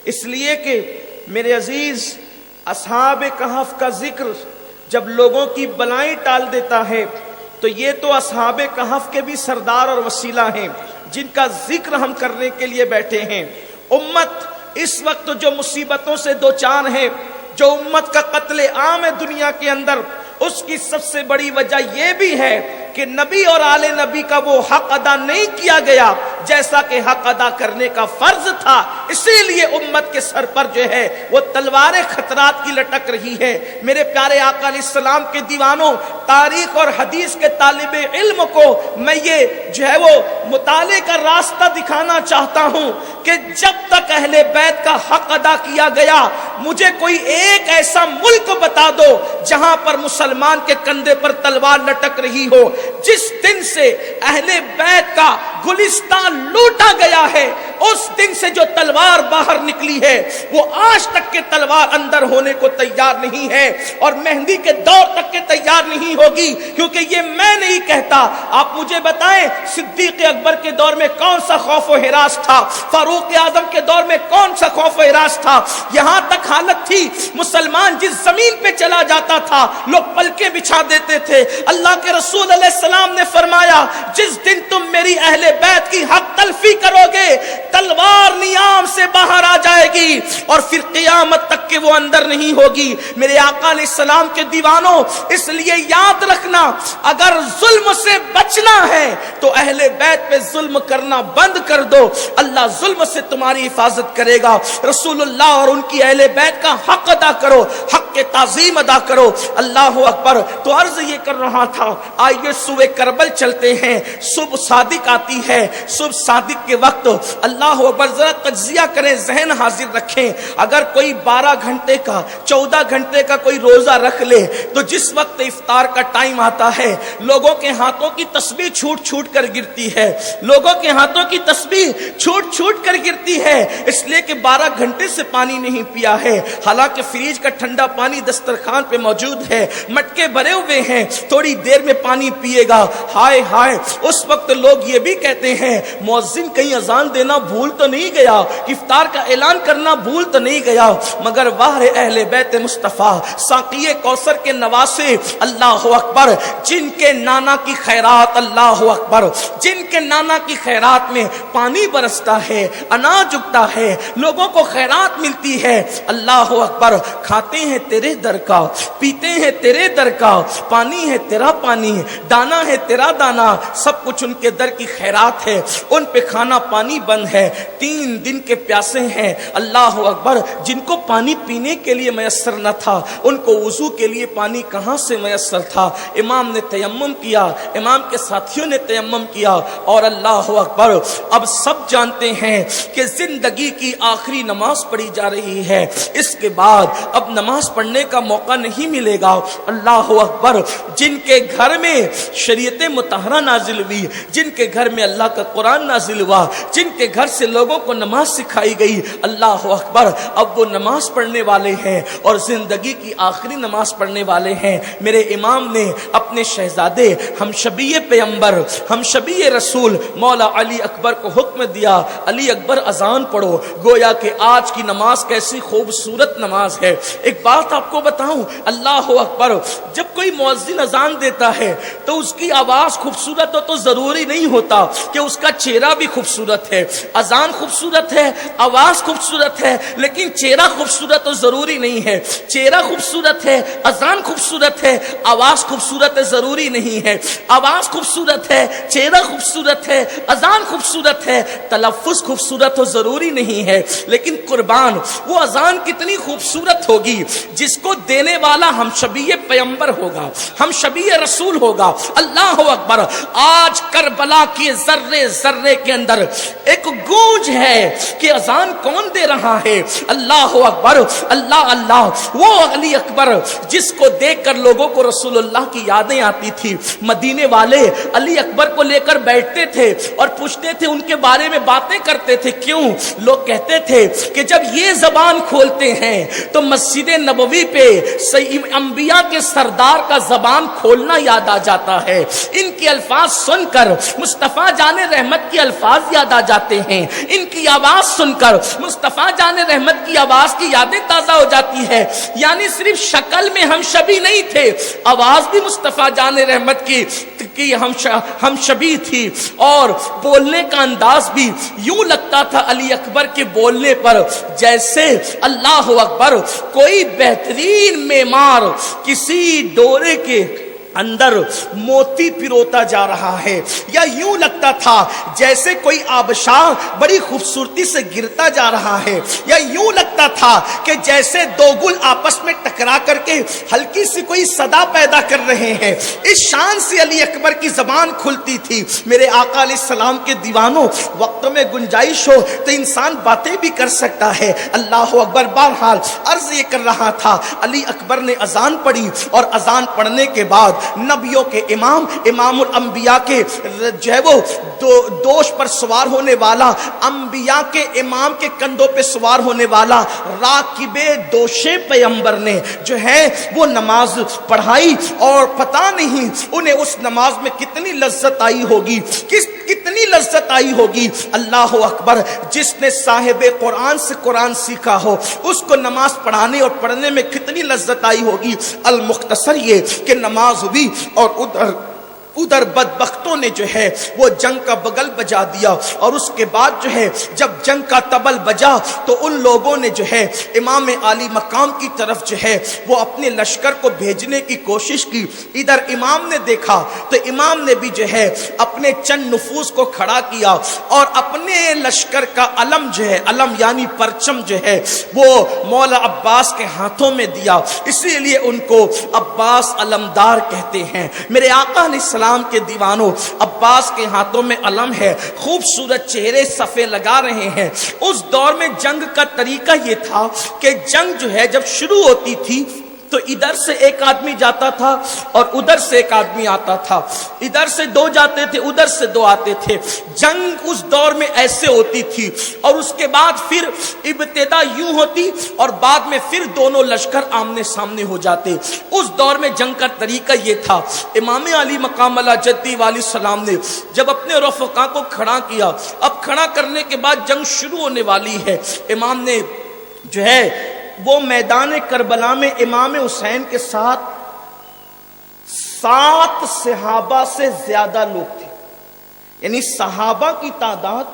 اس لیے کہ میرے عزیز اصحاب کہف کا ذکر جب لوگوں کی بلائیں ٹال دیتا ہے تو یہ تو اصحاب کہف کے بھی سردار اور وسیلہ ہیں جن کا ذکر ہم کرنے کے لیے بیٹھے ہیں۔ امت اس وقت جو مصیبتوں سے دوچار ہے، جو امت کا قتل عام ہے دنیا کے اندر، اس کی سب سے بڑی وجہ یہ بھی ہے کہ نبی اور آل نبی کا وہ حق ادا نہیں کیا گیا جیسا کہ حق ادا کرنے کا فرض تھا۔ اسی لیے امت کے سر پر جو ہے وہ تلوار خطرات کی لٹک رہی ہے۔ میرے پیارے آقا علیہ السلام کے دیوانوں، تاریخ اور حدیث کے طالب علم کو میں یہ جو ہے وہ مطالعے کا راستہ دکھانا چاہتا ہوں کہ جب تک اہل بیت کا حق ادا کیا گیا، مجھے کوئی ایک ایسا ملک بتا دو جہاں پر مسلمان کے کندھے پر تلوار لٹک رہی ہو۔ جس دن سے اہل بیت کا گلستان لوٹا گیا ہے، اس دن سے جو تلوار باہر نکلی ہے وہ آج تک کے تلوار اندر ہونے کو تیار نہیں ہے، اور مہدی کے دور تک کے تیار نہیں ہوگی، کیونکہ یہ میں نہیں کہتا۔ آپ مجھے بتائیں صدیق اکبر کے دور میں کون سا خوف و ہراس تھا، فاروق اعظم کے دور میں کون سا خوف و ہراس تھا؟ یہاں تک حالت تھی مسلمان جس زمین پہ چلا جاتا تھا لوگ پلکیں بچھا دیتے تھے۔ اللہ کے رسول علیہ السلام نے فرمایا جس دن تم میری اہل بیت کی حق تلفی کرو گے، تلوار نیام سے باہر آ جائے گی اور پھر قیامت تک کے وہ اندر نہیں ہوگی۔ میرے آقا علیہ السلام کے دیوانوں، اس لیے یاد رکھنا، اگر ظلم سے بچنا ہے تو اہل بیت پہ ظلم کرنا بند کر دو، اللہ ظلم سے تمہاری حفاظت کرے گا۔ رسول اللہ اور ان کی اہل بیت کا حق ادا کرو، حق کے تعظیم ادا کرو۔ اللہ اکبر۔ تو عرض یہ کر رہا تھا، آئیے صبح کربل چلتے ہیں۔ صبح صادق آتی ہے، صبح صادق کے وقت اللہ اکبر ذرا تجزیہ کریں، ذہن حاضر رکھیں۔ اگر کوئی 12 گھنٹے کا 14 گھنٹے کا کوئی روزہ رکھ لے تو جس وقت افطار کا ٹائم آتا ہے لوگوں کے ہاتھوں کی تسبیح چھوٹ چھوٹ کر گرتی ہے، لوگوں کے ہاتھوں کی تسبیح چھوٹ چھوٹ کر گرتی ہے، اس لیے کہ 12 گھنٹے سے پانی نہیں پیا ہے، حالانکہ فریج کا ٹھنڈا پانی دسترخوان پہ موجود ہے، مٹکے بھرے ہوئے ہیں، تھوڑی دیر میں پانی پیے گا۔ ہائے ہائے، اس وقت لوگ یہ بھی کہتے ہیں مؤذن کہیں اذان دینا بھول تو نہیں گیا، افطار کا اعلان کرنا بھول تو نہیں گیا۔ مگر واہ اہل بیت مصطفیٰ، ساقی کوثر کے نواسے، اللہ اکبر، جن کے نانا کی خیرات، اللہ اکبر، جن کے نانا کی خیرات میں پانی برستا ہے، اناج اگتا ہے، لوگوں کو خیرات ملتی ہے، اللہ اکبر، کھاتے ہیں تیرے در کا، پیتے ہیں تیرے در کا، پانی ہے تیرا پانی، دانا ہے تیرا دانا، سب کچھ ان کے در کی خیرات ہے، ان پہ کھانا پانی بند ہے، 3 دن کے پیاسے ہیں، اللہ اکبر، جن کو پانی پینے کے لیے میسر نہ تھا ان کو وضو کے لیے پانی کہاں سے میسر تھا؟ امام نے تیمم کیا، امام کے ساتھیوں نے تیمم کیا، اور اللہ اکبر، اب سب جانتے ہیں کہ زندگی کی آخری نماز پڑھی جا رہی ہے، اس کے بعد اب نماز پڑھنے کا موقع نہیں ملے گا۔ اللہ اکبر، جن کے گھر میں شریعت مطہرہ نازل ہوئی، جن کے گھر میں اللہ کا قرآن نازل ہوا، جن کے گھر سے لوگوں کو نماز سکھائی گئی، اللہ اکبر، اب وہ نماز پڑھنے والے ہیں اور زندگی کی آخری نماز پڑھنے والے ہیں۔ میرے امام نے اپنے شہزادے ہم شبیہ پیغمبر، ہم شبیہ رسول مولا علی اکبر کو حکم دیا، علی اکبر اذان پڑھو، گویا کہ آج کی نماز کیسی خوبصورت نماز ہے۔ ایک بات آپ کو بتاؤں، اللہ اکبر، جب کوئی مؤذن اذان دیتا ہے تو اس کی آواز خوبصورت ہو تو ضروری نہیں ہوتا کہ اس کا چہرہ بھی خوبصورت ہے۔ اذان خوبصورت ہے، آواز خوبصورت ہے، لیکن چہرہ خوبصورت تو ضروری نہیں ہے۔ چہرہ خوبصورت ہے، اذان خوبصورت ہے، آواز خوبصورت ہے ضروری نہیں ہے۔ آواز خوبصورت ہے، چہرہ خوبصورت ہے، اذان خوبصورت ہے، تلفظ خوبصورت ہو ضروری نہیں ہے۔ لیکن قربان وہ اذان کتنی خوبصورت ہوگی جس کو دینے والا ہم شبیہ پیغمبر ہوگا، ہم شبیہ رسول ہوگا۔ اللہ اکبر، آج کربلا کی ذرے ذرے کے اندر ایک گونج ہے کہ اذان کون دے رہا ہے؟ اللہ اکبر، اللہ اللہ، وہ علی اکبر جس کو دیکھ کر لوگوں کو رسول اللہ کی یادیں آتی تھی۔ مدینے والے علی اکبر کو لے کر بیٹھتے تھے اور پوچھتے تھے، ان کے بارے میں باتیں کرتے تھے۔ کیوں؟ لوگ کہتے تھے کہ جب یہ زبان کھولتے ہیں ہیں تو مسجد نبوی پہ انبیاء کے سردار کا زبان کھولنا یاد آ جاتا ہے. ان کے الفاظ سن کر مصطفیٰ جان رحمت کے الفاظ یاد آ جاتے ہیں. ان کی آواز سن کر مصطفیٰ جان رحمت کی آواز کی یادیں تازہ ہو جاتی ہے. یعنی صرف شکل میں ہم شبیہ نہیں تھے، آواز بھی مصطفیٰ جان رحمت کی ہم شبیہ تھی، اور بولنے کا انداز بھی یوں لگتا تھا علی اکبر کے بولنے پر جیسے اللہ اکبر کوئی بہترین معمار کسی ڈورے کے اندر موتی پروتا جا رہا ہے، یا یوں لگتا تھا جیسے کوئی آبشار بڑی خوبصورتی سے گرتا جا رہا ہے، یا یوں لگتا تھا کہ جیسے دو گل آپس میں ٹکرا کر کے ہلکی سی کوئی صدا پیدا کر رہے ہیں. اس شان سے علی اکبر کی زبان کھلتی تھی. میرے آقا علیہ السلام کے دیوانوں، وقت میں گنجائش ہو تو انسان باتیں بھی کر سکتا ہے. اللہ اکبر. بہرحال عرض یہ کر رہا تھا، علی اکبر نے اذان پڑھی، اور اذان پڑھنے کے بعد نبیوں کے امام، امام الانبیاء کے جو ہے وہ دوش پر سوار ہونے والا، انبیاء کے امام کے کندھوں پہ سوار ہونے والا راکب دوش پیغمبر نے جو ہے وہ نماز پڑھائی، اور پتہ نہیں انہیں اس نماز میں کتنی لذت آئی ہوگی، کتنی لذت آئی ہوگی. اللہ اکبر. جس نے صاحب قرآن سے قرآن سیکھا ہو اس کو نماز پڑھانے اور پڑھنے میں کتنی لذت آئی ہوگی. المختصر یہ کہ نماز ہوئی، اور ادھر بدبختوں نے جو ہے وہ جنگ کا بگل بجا دیا، اور اس کے بعد جو ہے جب جنگ کا طبل بجا تو ان لوگوں نے جو ہے امام عالی مقام کی طرف جو ہے وہ اپنے لشکر کو بھیجنے کی کوشش کی. ادھر امام نے دیکھا تو امام نے بھی جو ہے اپنے چند نفوس کو کھڑا کیا، اور اپنے لشکر کا علم جو ہے، علم یعنی پرچم جو ہے وہ مولا عباس کے ہاتھوں میں دیا. اسی لیے ان کو عباس علمدار کہتے ہیں. میرے آقا علیہ السلام کے دیوانوں، عباس کے ہاتھوں میں علم ہے، خوبصورت چہرے صفے لگا رہے ہیں. اس دور میں جنگ کا طریقہ یہ تھا کہ جنگ جو ہے جب شروع ہوتی تھی تو ادھر سے ایک آدمی جاتا تھا اور ادھر سے ایک آدمی آتا تھا، ادھر سے دو جاتے تھے، ادھر سے دو آتے تھے. جنگ اس دور میں ایسے ہوتی تھی، اور اس کے بعد پھر ابتدا یوں ہوتی اور بعد میں پھر دونوں لشکر آمنے سامنے ہو جاتے. اس دور میں جنگ کا طریقہ یہ تھا. امام علی مقام اللہ جدی والی السلام نے جب اپنے رفقا کو کھڑا کیا، اب کھڑا کرنے کے بعد جنگ شروع ہونے والی ہے، امام نے جو ہے وہ میدان کربلا میں امام حسین کے ساتھ 7 صحابہ سے زیادہ لوگ تھے. یعنی صحابہ کی تعداد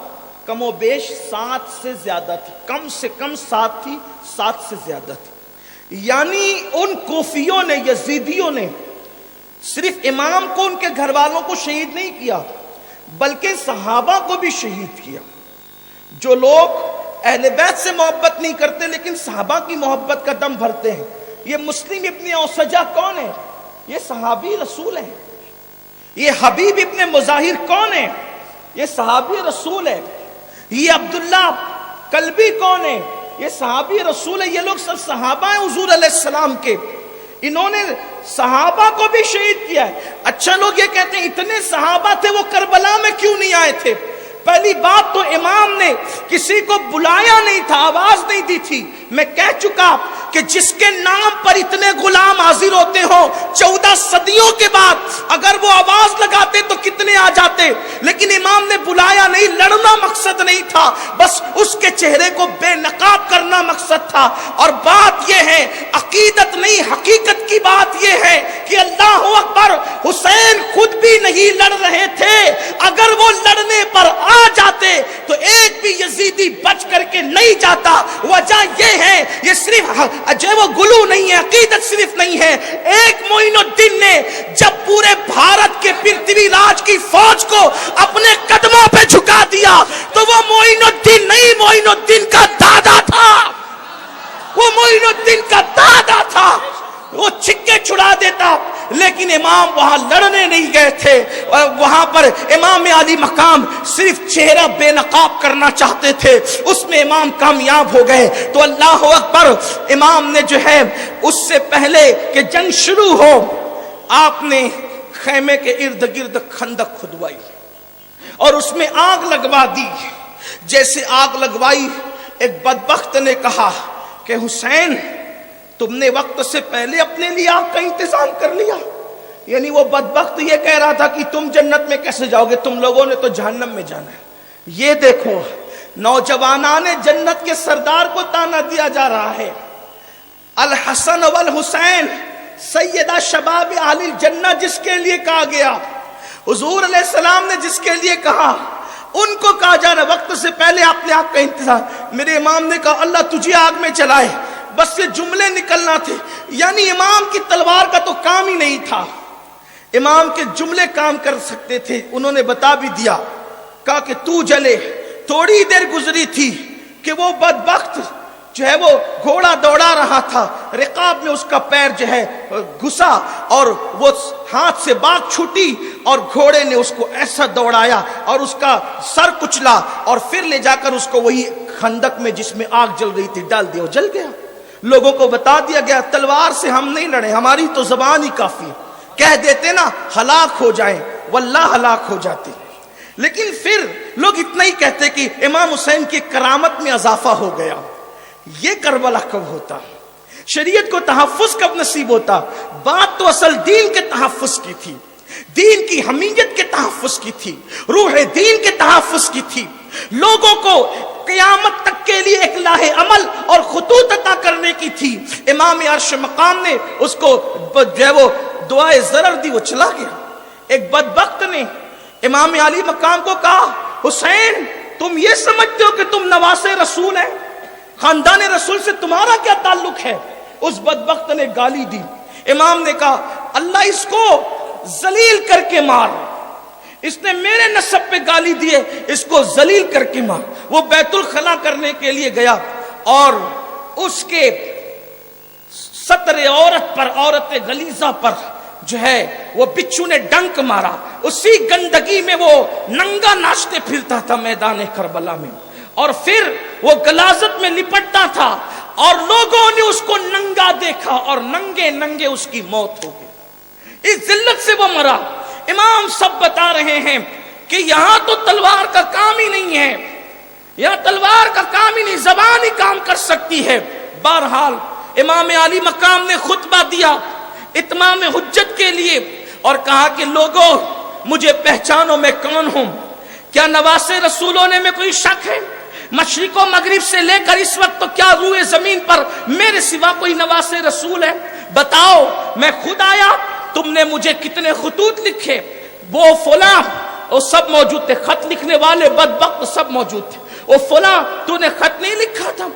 کم و بیش 7 سے زیادہ تھی، کم سے کم 7 تھی، 7 سے زیادہ تھی. یعنی ان کوفیوں نے، یزیدیوں نے صرف امام کو، ان کے گھر والوں کو شہید نہیں کیا بلکہ صحابہ کو بھی شہید کیا. جو لوگ اہل بیت سے محبت نہیں کرتے لیکن صحابہ کی محبت کا دم بھرتے ہیں. یہ مسلم ابن اوسجہ کون ہے؟ یہ صحابی رسول ہے. یہ حبیب ابن مظاہر کون ہے؟ یہ صحابی رسول ہے. یہ عبداللہ کلبی کون ہے؟ یہ صحابی رسول ہے. یہ لوگ سب صحابہ ہیں حضور علیہ السلام کے. انہوں نے صحابہ کو بھی شہید کیا ہے. اچھا لوگ یہ کہتے ہیں اتنے صحابہ تھے وہ کربلا میں کیوں نہیں آئے تھے؟ پہلی بات تو امام نے کسی کو بلایا نہیں تھا، آواز نہیں دی تھی. میں کہہ چکا کہ جس کے نام پر اتنے غلام حاضر ہوتے ہوں 14 صدیوں کے بعد اگر وہ آواز لگاتے تو کتنے آ جاتے. لیکن امام نے بلایا نہیں، لڑنا مقصد نہیں تھا، بس اس کے چہرے کو بے نقاب کرنا مقصد تھا. اور بات یہ ہے، عقیدت نہیں حقیقت کی بات یہ ہے کہ اللہ اکبر، حسین خود بھی نہیں لڑ رہے تھے. اگر وہ لڑنے پر آ جاتے تو ایک بھی یزیدی بچ کر کے نہیں جاتا. وجہ یہ ہے، یہ صرف جو وہ گلو نہیں ہے، عقیدت صرف نہیں ہے. ایک معین الدین نے جب پورے بھارت کے پرتھوی راج کی فوج کو اپنے قدموں پہ جھکا دیا تو وہ معین الدین نہیں، معین الدین کا دادا تھا. وہ معین الدین کا دادا تھا. وہ چھکے چھڑا دیتا، لیکن امام وہاں لڑنے نہیں گئے تھے. وہاں پر امام علی مقام صرف چہرہ بے نقاب کرنا چاہتے تھے، اس میں امام کامیاب ہو گئے. تو اللہ اکبر، امام نے جو ہے اس سے پہلے کہ جنگ شروع ہو آپ نے خیمے کے ارد گرد خندق کھدوائی اور اس میں آگ لگوا دی. جیسے آگ لگوائی، ایک بدبخت نے کہا کہ حسین تم نے وقت سے پہلے اپنے لیے آگ کا انتظام کر لیا. یعنی وہ بدبخت یہ کہہ رہا تھا کہ تم جنت میں کیسے جاؤ گے, تم لوگوں نے تو جہنم میں جانا ہے. یہ دیکھو نوجوانان جنت کے سردار کو تانا دیا جا رہا ہے. الحسن والحسین سیدہ شباب اہل الجنہ جس کے لیے کہا گیا, حضور علیہ السلام نے جس کے لیے کہا, ان کو کہا جا رہا وقت سے پہلے آپ نے آگ کا انتظام. میرے امام نے کہا اللہ تجھے آگ میں چلائے, بس یہ جملے نکلنا تھے. یعنی امام کی تلوار کا تو کام ہی نہیں تھا, امام کے جملے کام کر سکتے تھے. انہوں نے بتا بھی دیا, کہا کہ تو جلے. تھوڑی دیر گزری تھی کہ وہ بدبخت جو ہے وہ گھوڑا دوڑا رہا تھا, رقاب میں اس کا پیر جو ہے گھسا اور وہ ہاتھ سے باگ چھوٹی اور گھوڑے نے اس کو ایسا دوڑایا اور اس کا سر کچلا اور پھر لے جا کر اس کو وہی خندق میں جس میں آگ جل رہی تھی ڈال دیا, وہ جل گیا. لوگوں کو بتا دیا گیا تلوار سے ہم نہیں لڑے, ہماری تو زبان ہی کافی ہے. کہہ دیتے نا ہلاک ہو جائیں, واللہ ہلاک ہو جاتے. لیکن پھر لوگ اتنا ہی کہتے کہ امام حسین کی کرامت میں اضافہ ہو گیا. یہ کربلا کب ہوتا, شریعت کو تحفظ کب نصیب ہوتا؟ بات تو اصل دین کے تحفظ کی تھی, دین کی حمیت کے تحفظ کی تھی, روح دین کے تحفظ کی تھی. لوگوں کو قیامت تک کے لیے ایک لاہ عمل اور خطوط عطا کرنے کی تھی. امام عرش مقام نے اس کو جو ہے وہ دعائے ضرر دی, وہ چلا گیا. ایک بدبخت نے امام علی مقام کو کہا حسین تم یہ سمجھتے ہو کہ تم نواسے رسول ہیں, خاندان رسول سے تمہارا کیا تعلق ہے؟ اس بدبخت نے گالی دی. امام نے کہا اللہ اس کو ذلیل کر کے مار, اس نے میرے نسب پہ گالی دیے, اس کو ذلیل کر کے مار. وہ بیت الخلا کرنے کے لیے گیا اور اس کے سطر عورت پر, عورت غلیظہ پر جو ہے وہ بچھو نے ڈنک مارا. اسی گندگی میں وہ ننگا ناچتے پھرتا تھا میدان کربلا میں, اور پھر وہ غلاظت میں لپٹتا تھا اور لوگوں نے اس کو ننگا دیکھا اور ننگے ننگے اس کی موت ہو گئی. اس ذلت سے وہ مرا. امام سب بتا رہے ہیں کہ یہاں تو تلوار کا کام ہی نہیں ہے, یہاں تلوار کا کام ہی نہیں, زبان ہی کام کر سکتی ہے. بہرحال امام علی مقام نے خطبہ دیا اتمام حجت کے لیے اور کہا کہ لوگوں مجھے پہچانو میں کون ہوں. کیا نواسے رسول ہونے میں کوئی شک ہے؟ مشرق و مغرب سے لے کر اس وقت تو کیا روئے زمین پر میرے سوا کوئی نواسے رسول ہے؟ بتاؤ, میں خود آیا, تم نے مجھے کتنے خطوط لکھے, وہ فلاں وہ سب موجود تھے, خط لکھنے والے بدبخت سب موجود تھے. وہ فلاں تو نے خط نہیں لکھا تھا,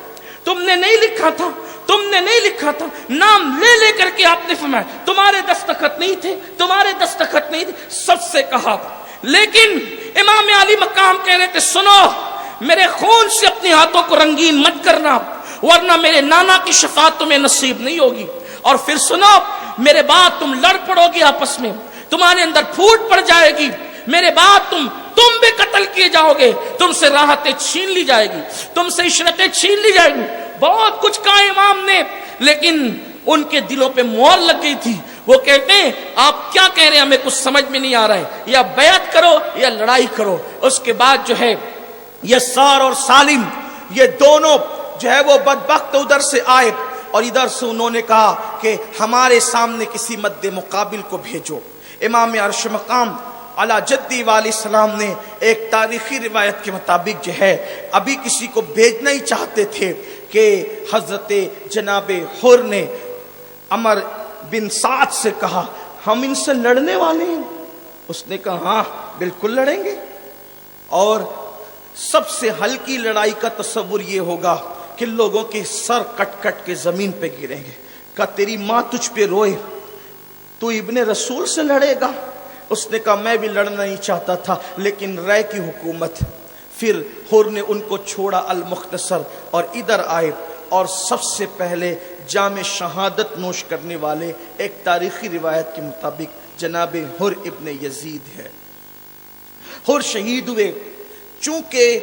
تم نے نہیں لکھا تھا, تم نے نہیں لکھا تھا. نام لے لے کر کے آپ نے فرمایا تمہارے دستخط نہیں تھے, تمہارے دستخط نہیں تھے, سب سے کہا. لیکن امام علی مقام کہہ رہے تھے سنو, میرے خون سے اپنے ہاتھوں کو رنگین مت کرنا ورنہ میرے نانا کی شفاعت تمہیں نصیب نہیں ہوگی. اور پھر سنو, میرے بعد تم لڑ پڑو گے آپس میں, تمہارے اندر پھوٹ پڑ جائے گی, میرے بعد تم بھی قتل کیے جاؤ گے, تم سے راحتیں چھین لی جائے گی, تم سے عشرتیں چھین لی جائے گی. بہت کچھ کہا امام نے, لیکن ان کے دلوں پہ مہر لگ گئی تھی. وہ کہتے ہیں آپ کیا کہہ رہے ہیں, ہمیں کچھ سمجھ میں نہیں آ رہا ہے, یا بیعت کرو یا لڑائی کرو. اس کے بعد جو ہے یسار اور سالم یہ دونوں جو ہے وہ بدبخت ادھر سے آئے اور ادھر سے انہوں نے کہا کہ ہمارے سامنے کسی مد مقابل کو بھیجو. امام عرش مقام علی جدی علیہ السلام نے ایک تاریخی روایت کے مطابق جو ہے ابھی کسی کو بھیجنا ہی چاہتے تھے کہ حضرت جناب حر نے عمر بن سعد سے کہا ہم ان سے لڑنے والے ہیں. اس نے کہا ہاں بالکل لڑیں گے. اور سب سے ہلکی لڑائی کا تصور یہ ہوگا کہ لوگوں کے سر کٹ کٹ کے زمین پہ گریں گے. کہا تیری ماں تجھ پہ روئے, تو ابن رسول سے لڑے گا؟ اس نے کہا میں بھی لڑنا نہیں چاہتا تھا لیکن رائے کی حکومت. پھر حر نے ان کو چھوڑا المختصر اور ادھر آئے اور سب سے پہلے جام شہادت نوش کرنے والے ایک تاریخی روایت کے مطابق جناب حر ابن یزید ہے. حر شہید ہوئے. چونکہ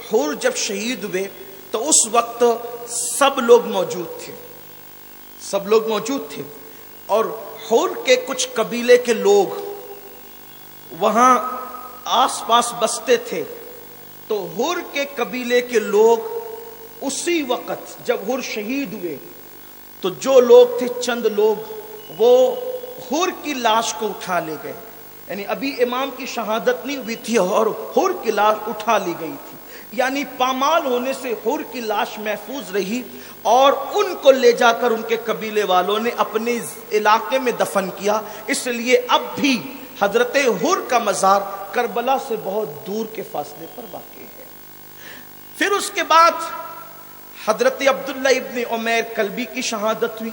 حر جب شہید ہوئے تو اس وقت سب لوگ موجود تھے, سب لوگ موجود تھے اور حر کے کچھ قبیلے کے لوگ وہاں آس پاس بستے تھے. تو حر کے قبیلے کے لوگ اسی وقت جب حر شہید ہوئے تو جو لوگ تھے چند لوگ وہ حر کی لاش کو اٹھا لے گئے، یعنی ابھی امام کی شہادت نہیں ہوئی تھی اور حر کی لاش اٹھا لی گئی تھی، یعنی پامال ہونے سے حر کی لاش محفوظ رہی اور ان کو لے جا کر ان کے قبیلے والوں نے اپنے علاقے میں دفن کیا۔ اس لیے اب بھی حضرت حر کا مزار کربلا سے بہت دور کے فاصلے پر واقع ہے۔ پھر اس کے بعد حضرت عبداللہ ابن عمیر کلبی کی شہادت ہوئی۔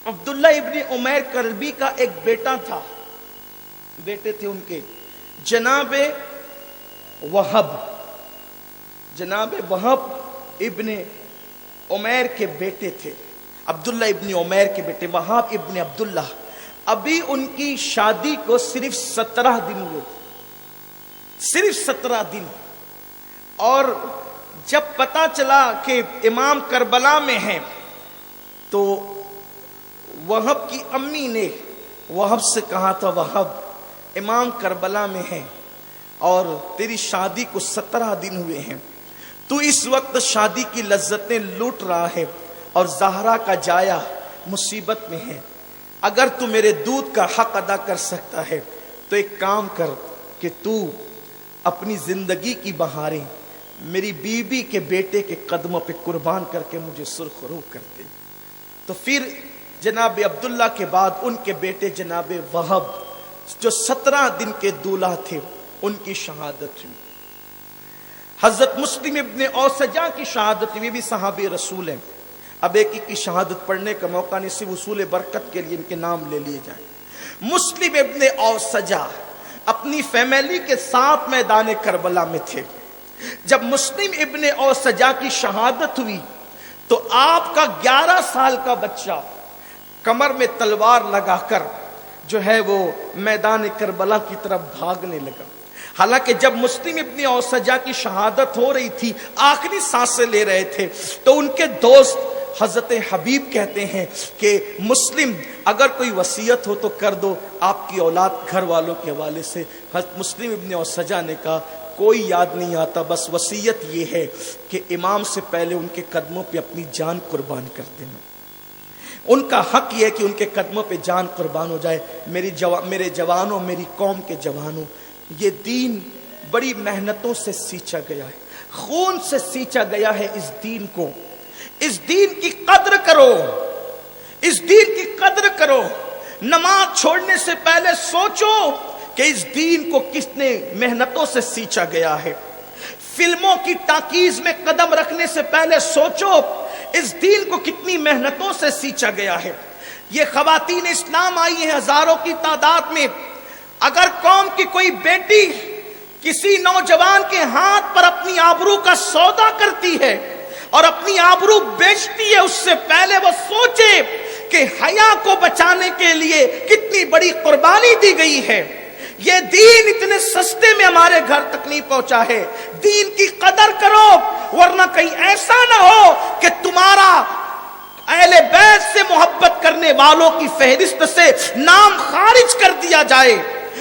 عبداللہ ابن عمیر کلبی کا ایک بیٹا تھا، بیٹے تھے ان کے جناب وہب، جناب وہب ابن عمیر کے بیٹے تھے، عبداللہ ابن عمیر کے بیٹے وہب ابن عبداللہ۔ ابھی ان کی شادی کو صرف 17 دن ہوئے، صرف 17 دن، اور جب پتا چلا کہ امام کربلا میں ہیں تو وہب کی امی نے وہب سے کہا تھا، وہب امام کربلا میں ہیں اور تیری شادی کو 17 دن ہوئے ہیں، تو اس وقت شادی کی لذتیں لوٹ رہا ہے اور زہرا کا جایا مصیبت میں ہے، اگر تو میرے دودھ کا حق ادا کر سکتا ہے تو ایک کام کر کہ تو اپنی زندگی کی بہاریں میری بیوی کے بیٹے کے قدموں پہ قربان کر کے مجھے سرخرو کر دے۔ تو پھر جناب عبداللہ کے بعد ان کے بیٹے جناب وہب جو 17 دن کے دولہا تھے ان کی شہادت ہوئی۔ حضرت مسلم ابن اوسجا کی شہادت ہوئی، بھی صحابی رسول ہیں، اب ایک کی شہادت پڑھنے کا موقع نہیں، صرف اصول برکت کے لیے ان کے نام لے لیے جائیں۔ مسلم ابن اوسجا اپنی فیملی کے ساتھ میدان کربلا میں تھے۔ جب مسلم ابن اوسجا کی شہادت ہوئی تو آپ کا 11 سال کا بچہ کمر میں تلوار لگا کر جو ہے وہ میدان کربلا کی طرف بھاگنے لگا۔ حالانکہ جب مسلم ابن اوسجا کی شہادت ہو رہی تھی، آخری سانسیں لے رہے تھے، تو ان کے دوست حضرت حبیب کہتے ہیں کہ مسلم اگر کوئی وصیت ہو تو کر دو آپ کی اولاد گھر والوں کے حوالے سے۔ حضرت مسلم ابن اوسجا نے کہا کوئی یاد نہیں آتا، بس وصیت یہ ہے کہ امام سے پہلے ان کے قدموں پہ اپنی جان قربان کر دینا۔ ان کا حق یہ ہے کہ ان کے قدموں پہ جان قربان ہو جائے۔ میرے جوانوں، میری قوم کے جوانوں، یہ دین بڑی محنتوں سے سینچا گیا ہے، خون سے سینچا گیا ہے۔ اس دین کو، اس دین کی قدر کرو، اس دین کی قدر کرو۔ نماز چھوڑنے سے پہلے سوچو کہ اس دین کو کس نے محنتوں سے سینچا گیا ہے۔ فلموں کی ٹاکیز میں قدم رکھنے سے پہلے سوچو اس دین کو کتنی محنتوں سے سینچا گیا ہے۔ یہ خواتین اسلام آئی ہیں ہزاروں کی تعداد میں، اگر قوم کی کوئی بیٹی کسی نوجوان کے ہاتھ پر اپنی آبرو کا سودا کرتی ہے اور اپنی آبرو بیچتی ہے، اس سے پہلے وہ سوچے کہ حیا کو بچانے کے لیے کتنی بڑی قربانی دی گئی ہے۔ یہ دین اتنے سستے میں ہمارے گھر تک نہیں پہنچا ہے۔ دین کی قدر کرو، ورنہ کہیں ایسا نہ ہو کہ تمہارا اہل بیت سے محبت کرنے والوں کی فہرست سے نام خارج کر دیا جائے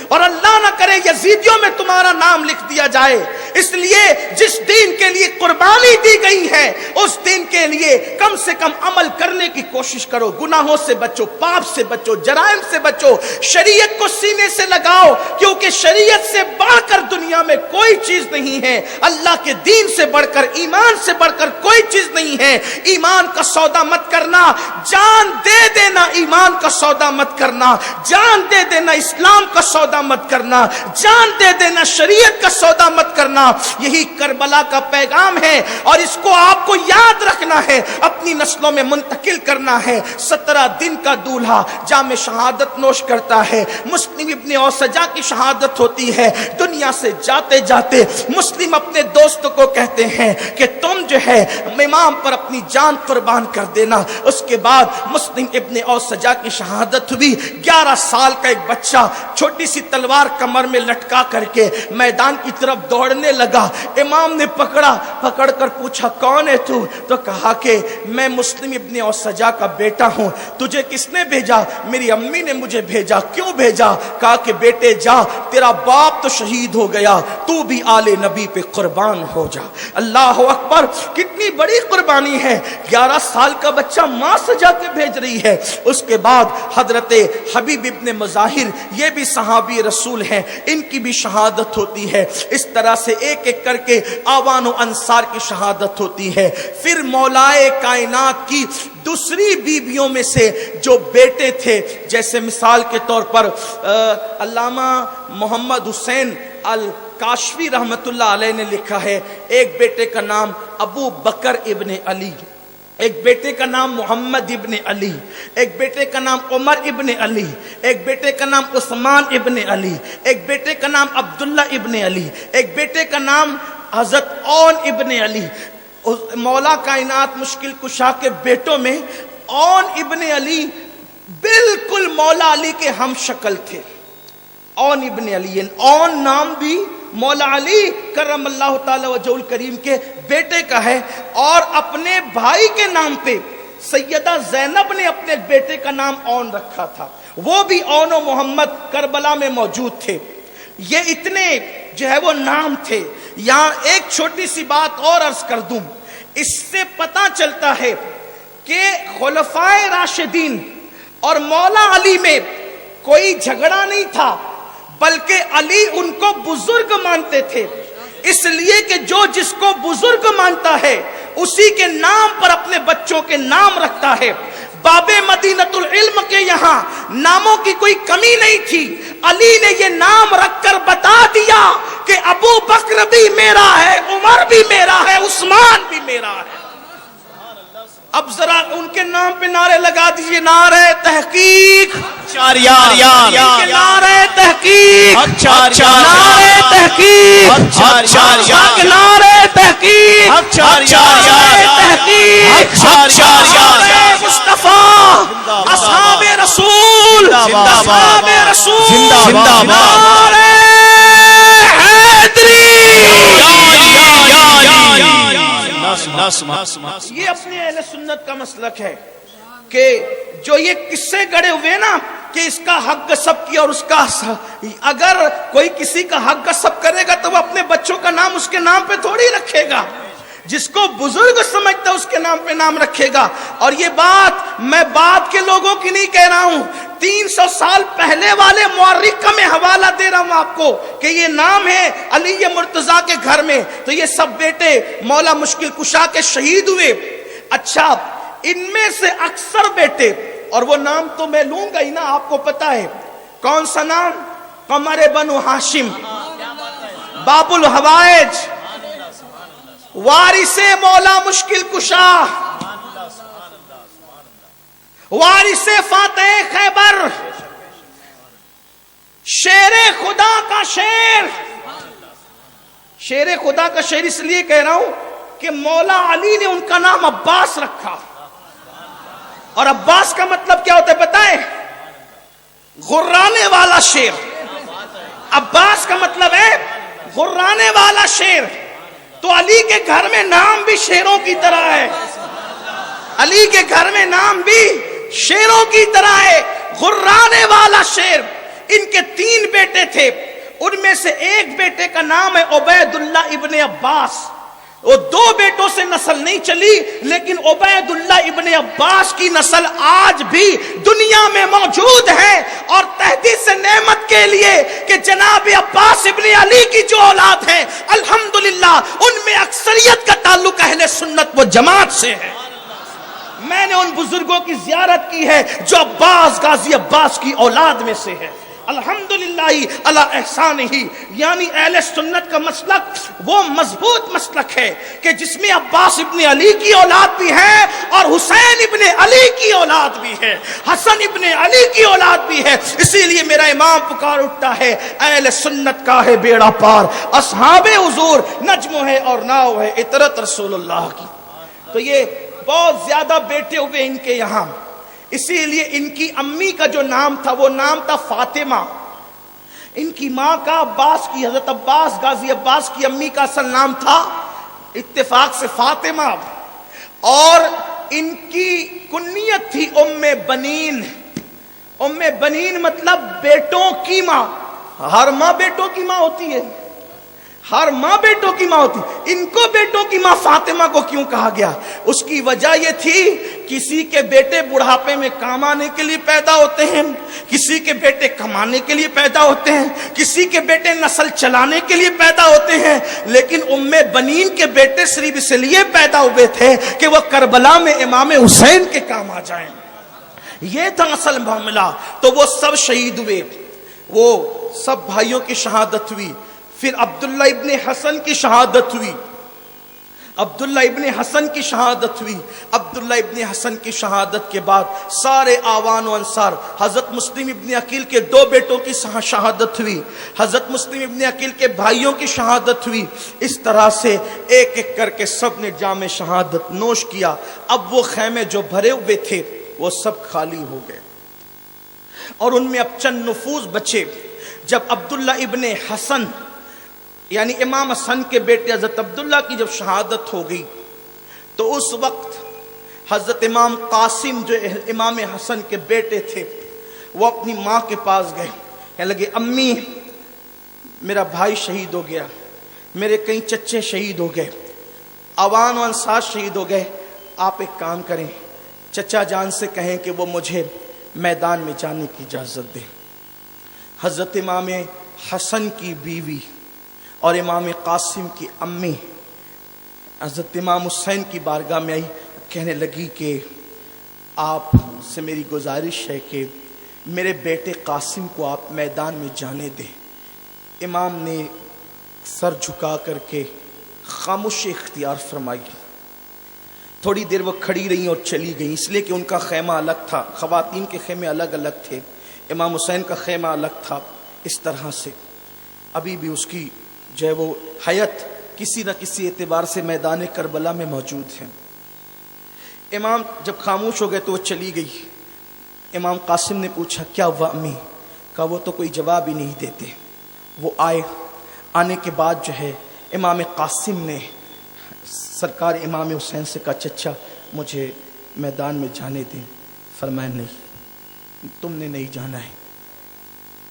اور اللہ نہ کرے یزیدیوں میں تمہارا نام لکھ دیا جائے۔ اس لیے جس دین کے لیے قربانی دی گئی ہے اس دین کے لیے کم سے کم عمل کرنے کی کوشش کرو۔ گناہوں سے بچو، پاپ سے بچو، جرائم سے بچو، شریعت کو سینے سے لگاؤ، کیونکہ شریعت سے بڑھ کر دنیا میں کوئی چیز نہیں ہے۔ اللہ کے دین سے بڑھ کر، ایمان سے بڑھ کر کوئی چیز نہیں ہے۔ ایمان کا سودا مت کرنا، جان دے دینا، ایمان کا سودا مت کرنا، جان دے دینا، اسلام کا سودا مت کرنا، جان دے دینا، شریعت کا سودا مت کرنا۔ یہی کربلا کا پیغام ہے اور اس کو آپ کو یاد رکھنا ہے، اپنی نسلوں میں منتقل کرنا ہے۔ 17 دن کا دولہا جام شہادت نوش کرتا ہے۔ مسلم ابن اوسجا کی شہادت ہوتی ہے۔ دنیا سے جاتے جاتے مسلم اپنے دوستوں کو کہتے ہیں کہ تم جو ہے امام پر اپنی جان قربان کر دینا۔ اس کے بعد مسلم ابن اوسجا کی شہادت ہوئی۔ 11 سال کا ایک بچہ چھوٹی سی تلوار کمر میں لٹکا کر کے میدان کی طرف دوڑنے لگا۔ امام نے پکڑ کر پوچھا کون ہے تو کہا کہ میں مسلم ابن اوسجا کا بیٹا ہوں۔ تجھے کس نے بھیجا؟ میری امی نے مجھے بھیجا۔ کیوں بھیجا؟ کہا کہ بیٹے جا، تیرا باپ تو شہید ہو گیا، تو بھی آل نبی پہ قربان ہو جا۔ اللہ اکبر! کتنی بڑی قربانی ہے، 11 سال کا بچہ ماں سجا کے بھیج رہی ہے۔ اس کے بعد حضرت حبیب ابن مظاہر، یہ بھی صحابی رسول ہیں، ان کی بھی شہادت ہوتی ہے۔ اس طرح سے ایک ایک کر کے آوان و انصار کی شہادت ہوتی ہے۔ پھر مولائے کائنات کی دوسری بیویوں میں سے جو بیٹے تھے، جیسے مثال کے طور پر علامہ محمد حسین الکاشفی رحمت اللہ علیہ نے لکھا ہے، ایک بیٹے کا نام ابو بکر ابن علی، ایک بیٹے کا نام محمد ابن علی، ایک بیٹے کا نام عمر ابن علی، ایک بیٹے کا نام عثمان ابن علی، ایک بیٹے کا نام عبداللہ ابن علی، ایک بیٹے کا نام حضرت اون ابن علی۔ مولا کائنات مشکل کشا کے بیٹوں میں اون ابن علی بالکل مولا علی کے ہم شکل تھے۔ اون ابن علی، اون نام بھی مولا علی کرم اللہ تعالی وجہ الکریم کے بیٹے کا ہے، اور اپنے بھائی کے نام پہ سیدہ زینب نے اپنے بیٹے کا نام اون رکھا تھا، وہ بھی اون و محمد کربلا میں موجود تھے۔ یہ اتنے جو ہے وہ نام تھے۔ یہاں ایک چھوٹی سی بات اور عرض کر دوں، اس سے پتہ چلتا ہے کہ خلفائے راشدین اور مولا علی میں کوئی جھگڑا نہیں تھا، بلکہ علی ان کو بزرگ مانتے تھے، اس لیے کہ جو جس کو بزرگ مانتا ہے اسی کے نام پر اپنے بچوں کے نام رکھتا ہے۔ باب مدینۃ العلم کے یہاں ناموں کی کوئی کمی نہیں تھی، علی نے یہ نام رکھ کر بتا دیا کہ ابو بکر بھی میرا ہے، عمر بھی میرا ہے، عثمان بھی میرا ہے۔ اب ذرا ان کے نام پہ نعرے لگا دیجئے، نعرہ تحقیق، نعرہ تحقیق، نعرہ تحقیق، نعرہ تحقیق، تحقیق، مصطفیٰ، اصحاب رسول، اصحاب رسول، نعرہ حیدری۔ یہ اپنے اہل سنت کا مسلک ہے کہ جو یہ قصے گڑے ہوئے نا کہ اس کا حق غصب کیا اور اس کا، اگر کوئی کسی کا حق غصب کرے گا تو وہ اپنے بچوں کا نام اس کے نام پہ تھوڑی رکھے گا، جس کو بزرگ سمجھتا ہے اس کے نام پہ نام رکھے گا۔ اور یہ بات میں بعد کے لوگوں کی نہیں کہہ رہا ہوں، 300 سال پہلے والے مورخ کا میں حوالہ دے رہا ہوں آپ کو کہ یہ نام ہے علی مرتضیٰ کے گھر میں، تو یہ سب بیٹے مولا مشکل کشا کے شہید ہوئے۔ اچھا، ان میں سے اکثر بیٹے، اور وہ نام تو میں لوں گا ہی نا، آپ کو پتا ہے کون سا نام؟ قمر بنو ہاشم، باب الحوائج، وارث مولا مشکل کشا، وارث فاتح خیبر، شیر خدا کا شیر۔ شیر خدا کا شیر اس لیے کہہ رہا ہوں کہ مولا علی نے ان کا نام عباس رکھا، اور عباس کا مطلب کیا ہوتا ہے پتہ ہے؟ غرانے والا شیر۔ عباس کا مطلب ہے غرانے والا شیر۔ تو علی کے گھر میں نام بھی شیروں کی طرح ہے، علی کے گھر میں نام بھی شیروں کی طرح ہے، غرانے والا شیر۔ ان کے 3 بیٹے تھے، ان میں سے ایک بیٹے کا نام ہے عبید اللہ ابن عباس۔ وہ 2 بیٹوں سے نسل نہیں چلی، لیکن عبید اللہ ابن عباس کی نسل آج بھی دنیا میں موجود ہے، اور تحدیث نعمت کے لیے کہ جناب عباس ابن علی کی جو اولاد ہے الحمدللہ ان میں اکثریت کا تعلق اہل سنت و جماعت سے ہے۔ میں نے ان بزرگوں کی زیارت کی ہے جو عباس غازی عباس کی اولاد میں سے ہے، الحمدللہ علی احسان ہی۔ یعنی اہل سنت کا مسلک وہ مضبوط مسلک ہے کہ جس میں عباس ابن علی کی اولاد بھی ہے اور حسین ابن علی کی اولاد بھی ہے، حسن ابن علی کی اولاد بھی ہے۔ اسی لیے میرا امام پکار اٹھتا ہے، اہل سنت کا ہے بیڑا پار، اصحاب حضور نجم ہے اور ناؤ ہے اطرت رسول اللہ کی۔ تو یہ بہت زیادہ بیٹے ہوئے ان کے یہاں، اسی لیے ان کی امی کا جو نام تھا وہ نام تھا فاطمہ۔ ان کی ماں کا عباس کی، حضرت عباس غازی عباس کی امی کا اصل نام تھا اتفاق سے فاطمہ، اور ان کی کنیت تھی ام بنین۔ ام بنین مطلب بیٹوں کی ماں۔ ہر ماں بیٹوں کی ماں ہوتی ہے، ہر ماں بیٹوں کی ماں ہوتی، ان کو بیٹوں کی ماں فاطمہ کو کیوں کہا گیا؟ اس کی وجہ یہ تھی کسی کے بیٹے بڑھاپے میں کام آنے کے لیے پیدا ہوتے ہیں، کسی کے بیٹے کمانے کے لیے پیدا ہوتے ہیں، کسی کے بیٹے نسل چلانے کے لیے پیدا ہوتے ہیں، لیکن ام بنین کے بیٹے صرف اس لیے پیدا ہوئے تھے کہ وہ کربلا میں امام حسین کے کام آ جائیں۔ یہ تھا اصل معاملہ۔ تو وہ سب شہید ہوئے، وہ سب بھائیوں کی شہادت ہوئی۔ پھر عبداللہ ابن حسن کی شہادت ہوئی، عبداللہ ابن حسن کی شہادت ہوئی۔ عبداللہ ابن حسن کی شہادت کے بعد سارے آوان و انصار، حضرت مسلم ابن عقیل کے 2 بیٹوں کی شہادت ہوئی، حضرت مسلم ابن عقیل کے بھائیوں کی شہادت ہوئی۔ اس طرح سے ایک ایک کر کے سب نے جام شہادت نوش کیا۔ اب وہ خیمے جو بھرے ہوئے تھے وہ سب خالی ہو گئے، اور ان میں اب چند نفوذ بچے۔ جب عبداللہ ابن حسن یعنی امام حسن کے بیٹے حضرت عبداللہ کی جب شہادت ہو گئی، تو اس وقت حضرت امام قاسم جو امام حسن کے بیٹے تھے وہ اپنی ماں کے پاس گئے، کہنے لگے امی میرا بھائی شہید ہو گیا، میرے کئی چچے شہید ہو گئے، آوان و انصار شہید ہو گئے، آپ ایک کام کریں، چچا جان سے کہیں کہ وہ مجھے میدان میں جانے کی اجازت دیں۔ حضرت امام حسن کی بیوی اور امام قاسم کی امی حضرت امام حسین کی بارگاہ میں آئی، کہنے لگی کہ آپ سے میری گزارش ہے کہ میرے بیٹے قاسم کو آپ میدان میں جانے دیں۔ امام نے سر جھکا کر کے خاموشی اختیار فرمائی۔ تھوڑی دیر وہ کھڑی رہی اور چلی گئیں، اس لیے کہ ان کا خیمہ الگ تھا، خواتین کے خیمے الگ الگ تھے، امام حسین کا خیمہ الگ تھا۔ اس طرح سے ابھی بھی اس کی جو ہے وہ حیات کسی نہ کسی اعتبار سے میدان کربلا میں موجود ہے۔ امام جب خاموش ہو گئے تو وہ چلی گئی۔ امام قاسم نے پوچھا کیا ہوا امی؟ کہا وہ تو کوئی جواب ہی نہیں دیتے۔ وہ آئے، آنے کے بعد جو ہے امام قاسم نے سرکار امام حسین سے کہا چچا مجھے میدان میں جانے دیں۔ فرمایا نہیں، تم نے نہیں جانا ہے،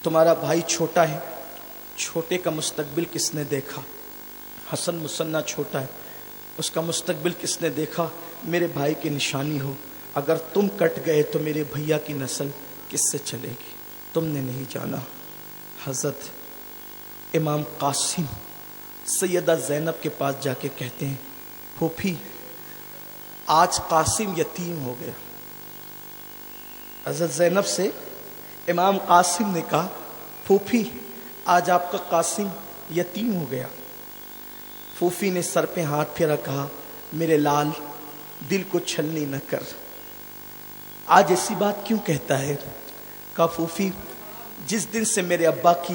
تمہارا بھائی چھوٹا ہے، چھوٹے کا مستقبل کس نے دیکھا؟ حسن مسنہ چھوٹا ہے، اس کا مستقبل کس نے دیکھا؟ میرے بھائی کی نشانی ہو، اگر تم کٹ گئے تو میرے بھیا کی نسل کس سے چلے گی؟ تم نے نہیں جانا۔ حضرت امام قاسم سیدہ زینب کے پاس جا کے کہتے ہیں پھوپھی آج قاسم یتیم ہو گیا۔ حضرت زینب سے امام قاسم نے کہا پھوپھی آج آپ کا قاسم یتیم ہو گیا۔ پھوپھی نے سر پہ ہاتھ پھیرا، کہا میرے لال دل کو چھلنی نہ کر، آج ایسی بات کیوں کہتا ہے؟ کہا پھوپھی جس دن سے میرے ابا کی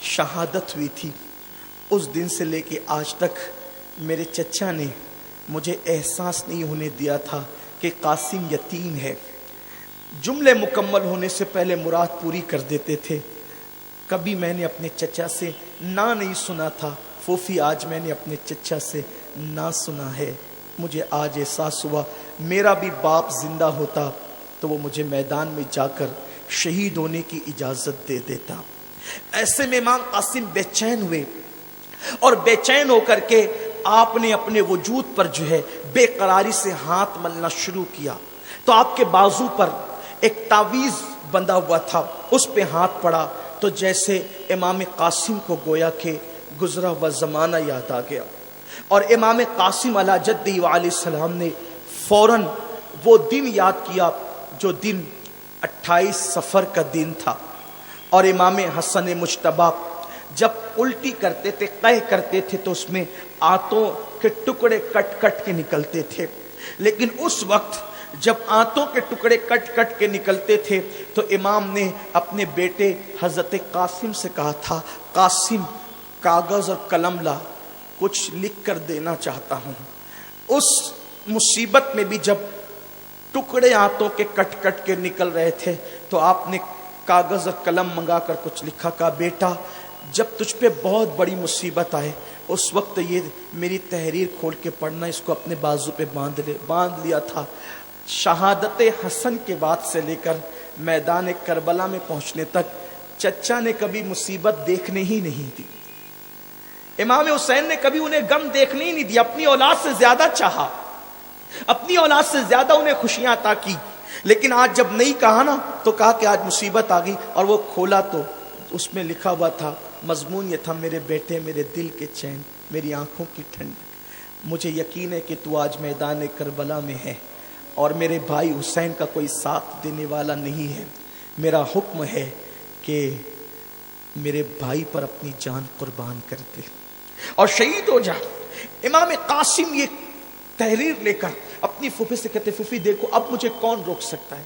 شہادت ہوئی تھی اس دن سے لے کے آج تک میرے چچا نے مجھے احساس نہیں ہونے دیا تھا کہ قاسم یتیم ہے۔ جملے مکمل ہونے سے پہلے مراد پوری کر دیتے تھے۔ کبھی میں نے اپنے چچا سے نہ نہیں سنا تھا، پھوپھی آج میں نے اپنے چچا سے نہ سنا ہے۔ مجھے آج احساس ہوا میرا بھی باپ زندہ ہوتا تو وہ مجھے میدان میں جا کر شہید ہونے کی اجازت دے دیتا۔ ایسے میں امام قاسم بے چین ہوئے، اور بے چین ہو کر کے آپ نے اپنے وجود پر جو ہے بے قراری سے ہاتھ ملنا شروع کیا۔ تو آپ کے بازو پر ایک تعویذ بندھا ہوا تھا، اس پہ ہاتھ پڑا تو جیسے امام قاسم کو گویا کہ گزرا ہوا زمانہ یاد آ گیا، اور امام قاسم علیہ جدہ علیہ السلام نے فوراً وہ دن یاد کیا جو دن 28 صفر کا دن تھا، اور امام حسن مجتبیٰ جب الٹی کرتے تھے، قے کرتے تھے تو اس میں آنتوں کے ٹکڑے کٹ کٹ کے نکلتے تھے۔ لیکن اس وقت جب آنتوں کے ٹکڑے کٹ کٹ کے نکلتے تھے تو امام نے اپنے بیٹے حضرت قاسم سے کہا تھا قاسم کاغذ اور قلم لا، کچھ لکھ کر دینا چاہتا ہوں۔ اس مصیبت میں بھی جب ٹکڑے آنتوں کے کٹ کٹ کے نکل رہے تھے تو آپ نے کاغذ اور قلم منگا کر کچھ لکھا، کہا بیٹا جب تجھ پہ بہت بڑی مصیبت آئے اس وقت یہ میری تحریر کھول کے پڑھنا، اس کو اپنے بازو پہ باندھ لیا تھا۔ شہادت حسن کے بعد سے لے کر میدان کربلا میں پہنچنے تک چچا نے کبھی مصیبت دیکھنے ہی نہیں دی۔ امام حسین نے کبھی انہیں غم دیکھنے ہی نہیں دیا، اپنی اولاد سے زیادہ چاہا، اپنی اولاد سے زیادہ انہیں خوشیاں عطا کی. لیکن آج جب نہیں کہا نا تو کہا کہ آج مصیبت آ گئی، اور وہ کھولا تو اس میں لکھا ہوا تھا، مضمون یہ تھا، میرے بیٹے میرے دل کے چین، میری آنکھوں کی ٹھنڈک، مجھے یقین ہے کہ تو آج میدان کربلا میں ہے اور میرے بھائی حسین کا کوئی ساتھ دینے والا نہیں ہے. میرا حکم ہے کہ میرے بھائی پر اپنی جان قربان کر دے اور شہید ہو جا. امام قاسم یہ تحریر لے کر اپنی پھوپھی سے کہتے پھوپھی دیکھو اب مجھے کون روک سکتا ہے.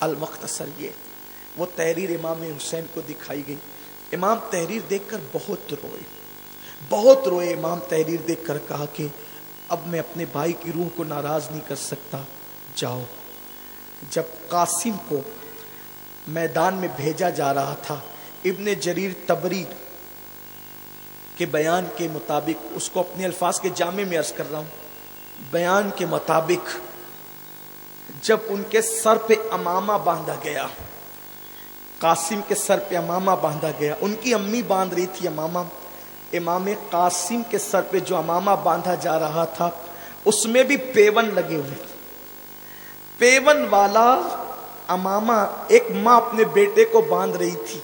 المختصر یہ وہ تحریر امام حسین کو دکھائی گئی. امام تحریر دیکھ کر بہت روئے. امام تحریر دیکھ کر کہا کہ اب میں اپنے بھائی کی روح کو ناراض نہیں کر سکتا. جاؤ. جب قاسم کو میدان میں بھیجا جا رہا تھا، ابن جریر طبری کے بیان کے مطابق، اس کو اپنے الفاظ کے جامع میں عرض کر رہا ہوں، بیان کے مطابق جب ان کے سر پہ امامہ باندھا گیا، قاسم کے سر پہ امامہ باندھا گیا، ان کی امی باندھ رہی تھی امامہ، امام قاسم کے سر پہ جو امامہ باندھا جا رہا تھا اس میں بھی پیون لگے ہوئے. پیون والا امامہ ایک ماں اپنے بیٹے کو باندھ رہی تھی،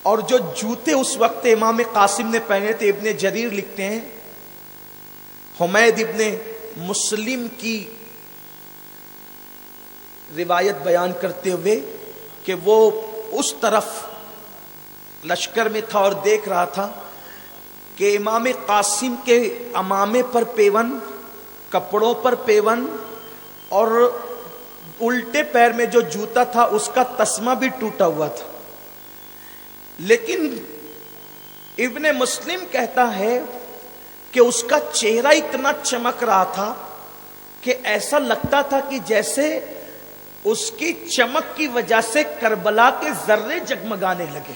اور جو جوتے اس وقت امام قاسم نے پہنے تھے، ابن جریر لکھتے ہیں، حمید ابن مسلم کی روایت بیان کرتے ہوئے کہ وہ اس طرف لشکر میں تھا اور دیکھ رہا تھا کہ امام قاسم کے امامے پر پیون، کپڑوں پر پیون، اور الٹے پیر میں جو جوتا تھا اس کا تسمہ بھی ٹوٹا ہوا تھا. لیکن ابن مسلم کہتا ہے کہ اس کا چہرہ اتنا چمک رہا تھا کہ ایسا لگتا تھا کہ جیسے اس کی چمک کی وجہ سے کربلا کے ذرے جگمگانے لگے.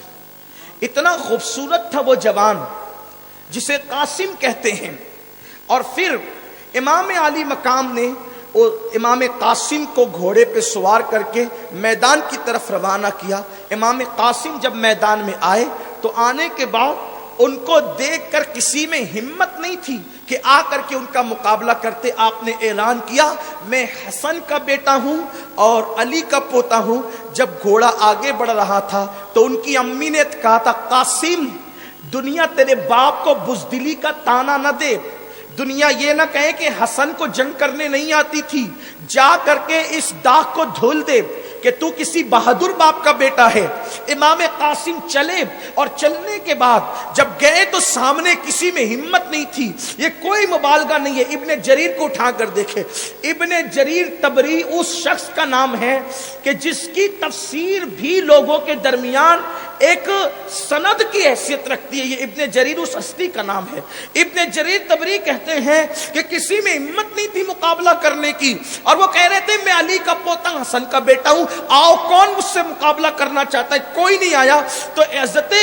اتنا خوبصورت تھا وہ جوان جسے قاسم کہتے ہیں. اور پھر امام علی مقام نے امام قاسم کو گھوڑے پہ سوار کر کے میدان کی طرف روانہ کیا. امام قاسم جب میدان میں آئے تو آنے کے بعد ان کو دیکھ کر کسی میں ہمت نہیں تھی کہ آ کر کے ان کا مقابلہ کرتے. آپ نے اعلان کیا میں حسن کا بیٹا ہوں اور علی کا پوتا ہوں. جب گھوڑا آگے بڑھ رہا تھا تو ان کی امی نے کہا تھا قاسم دنیا تیرے باپ کو بزدلی کا تانا نہ دے، دنیا یہ نہ کہے کہ حسن کو جنگ کرنے نہیں آتی تھی، جا کر کے اس داغ کو دھول دے کہ تو کسی بہادر باپ کا بیٹا ہے. امام قاسم چلے اور چلنے کے بعد جب گئے تو سامنے کسی میں ہمت نہیں تھی. یہ کوئی مبالغہ نہیں ہے، ابن جریر کو اٹھا کر دیکھے. ابن جریر طبری اس شخص کا نام ہے کہ جس کی تفسیر بھی لوگوں کے درمیان ایک سند کی حیثیت رکھتی ہے. یہ ابن جریر اس ہستی کا نام ہے. ابن جریر طبری کہتے ہیں کہ کسی میں ہمت نہیں تھی مقابلہ کرنے کی، اور وہ کہہ رہے تھے میں علی کا پوتا حسن کا بیٹا ہوں، آؤ کون مجھ سے مقابلہ کرنا چاہتا ہے. کوئی نہیں آیا. تو حضرت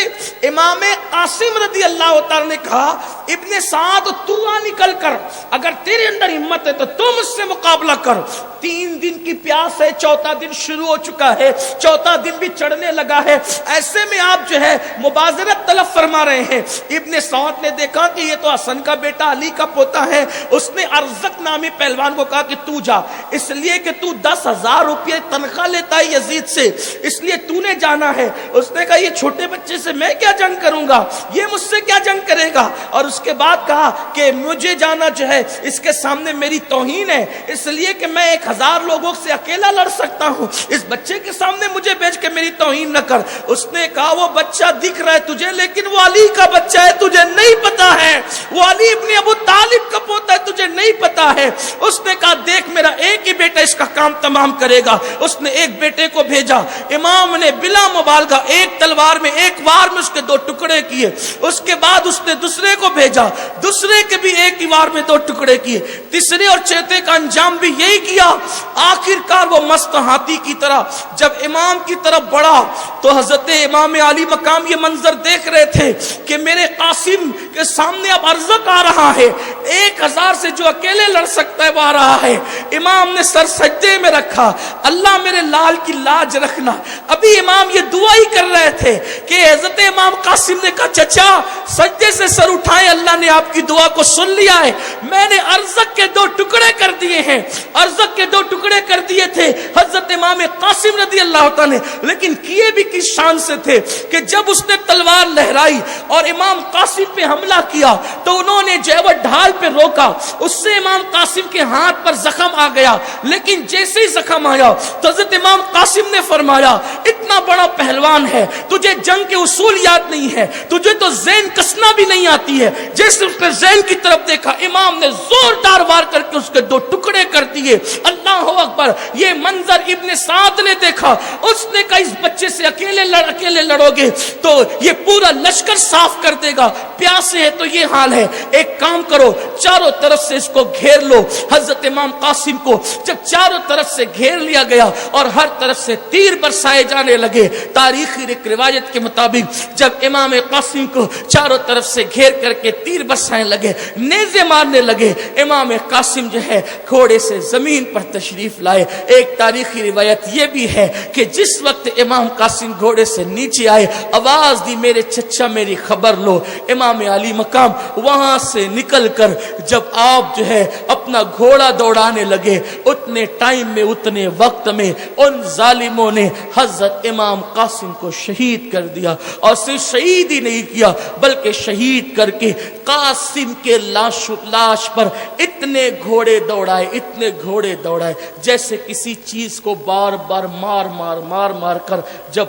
امام قاسم رضی اللہ تعالی نے کہا ابن سعد تو آ نکل کر، اگر تیرے اندر ہمت ہے تو مجھ سے مقابلہ کر. 3 دن کی پیاس ہے، 4تھا دن شروع ہو چکا ہے، 4تھا دن بھی چڑھنے لگا ہے. ایسے میں آپ جو ہے مبازرت طلب فرما رہے ہیں. ابن سعد نے دیکھا کہ یہ تو حسن کا بیٹا علی کا پوتا ہے. اس نے ارزق نامی پہلوان کو کہا کہ تو جا، اس لیے کہ تو 10,000 روپے تنخواہ لیتا ہے یزید سے، اس لیے تو نے جانا ہے. اس نے کہا یہ چھوٹے بچے سے میں کیا جنگ کروں گا، یہ مجھ سے کیا جنگ کرے گا. اور اس کے بعد کہا کہ مجھے جانا جو ہے اس کے سامنے میری توہین ہے، اس لیے کہ میں 1000 لوگوں سے اکیلا لڑ سکتا ہوں، اس بچے کے سامنے مجھے بھیج کے میری توہین نہ کر. اس نے کہا وہ بچہ دکھ رہا ہے تجھے، لیکن وہ علی کا بچہ ہے، تجھے نہیں پتا ہے، وہ علی ابن ابو طالب کا پوتا ہے، تجھے نہیں پتا ہے. اس نے کہا دیکھ میرا ایک ہی بیٹا اس کا کام تمام کرے گا. اس نے ایک بیٹے کو بھیجا. امام نے بلا مبالغہ ایک تلوار میں ایک وار میں اس کے 2 ٹکڑے کیے. اس کے بعد اس نے دوسرے کو بھیجا، دوسرے کے بھی ایک ہی وار میں 2 ٹکڑے کیے. تیسرے اور چوتھے کا انجام بھی یہی کیا آخر کار وہ مست ہاتھی کی طرح جب امام کی طرف بڑھا تو حضرت امام علی مقام یہ منظر دیکھ رہے تھے کہ میرے قاسم کے سامنے اب ارزق آ رہا ہے، 1000 سے جو اکیلے لڑ سکتا ہے وہ آ رہا ہے۔ امام نے سر سجدے میں رکھا، اللہ میرے لال کی لاج رکھنا۔ ابھی امام یہ دعا ہی کر رہے تھے کہ حضرت امام قاسم نے کہا چچا سجدے سے سر اٹھائیں، اللہ نے آپ کی دعا کو سن لیا ہے، میں نے ارزق کے 2 ٹکڑے کر دیے ہیں۔ ارزق کے 2 ٹکڑے کر دیے تھے حضرت امام قاسم رضی اللہ تعالیٰ نے، لیکن کیے بھی کس شان سے تھے کہ جب اس نے تلوار لہرائی اور امام قاسم پہ حملہ کیا تو انہوں نے جو ہے وہ ڈھال پہ روکا، اس سے امام قاسم کے ہاتھ پر زخم آ گیا، لیکن جیسے ہی زخم آیا تو حضرت امام قاسم نے فرمایا اتنا بڑا پہلوان ہے، تجھے جنگ کے اصول یاد نہیں ہے، تجھے تو زین کسنا بھی نہیں آتی ہے۔ جیسے اس نے زین کی طرف دیکھا امام نے زوردار وار کر کے اس کے 2 ٹکڑے کر دیے۔ اللہ اکبر، یہ منظر ابن سعد نے دیکھا، اس نے کہا اس بچے سے اکیلے لڑو گے تو یہ پورا لشکر صاف کر دے گا، پیاسے ہے تو یہ حال ہے، ایک کام کرو چاروں طرف سے اس کو گھیر لو۔ حضرت امام قاسم کو جب چاروں طرف سے گھیر لیا گیا اور ہر طرف سے تیر برسائے جانے لگے، تاریخی ایک روایت کے مطابق جب امام قاسم کو چاروں طرف سے گھیر کر کے تیر برسائے لگے، نیزے مارنے لگے، امام قاسم جو ہے گھوڑے سے زمین پر تشریف لائے۔ ایک تاریخی روایت یہ بھی ہے کہ جس وقت امام قاسم گھوڑے سے نیچے آئے آواز دی میرے چچا میری خبر لو۔ امام علی مقام وہاں سے نکل کر جب آپ جو ہے اپنا گھوڑا دوڑانے لگے، اتنے ٹائم میں اتنے وقت میں ان ظالموں نے حضرت امام قاسم کو شہید کر دیا، اور صرف شہید ہی نہیں کیا بلکہ شہید کر کے قاسم کے لاش پر اتنے گھوڑے دوڑائے جیسے کسی چیز کو بار بار مار کر جب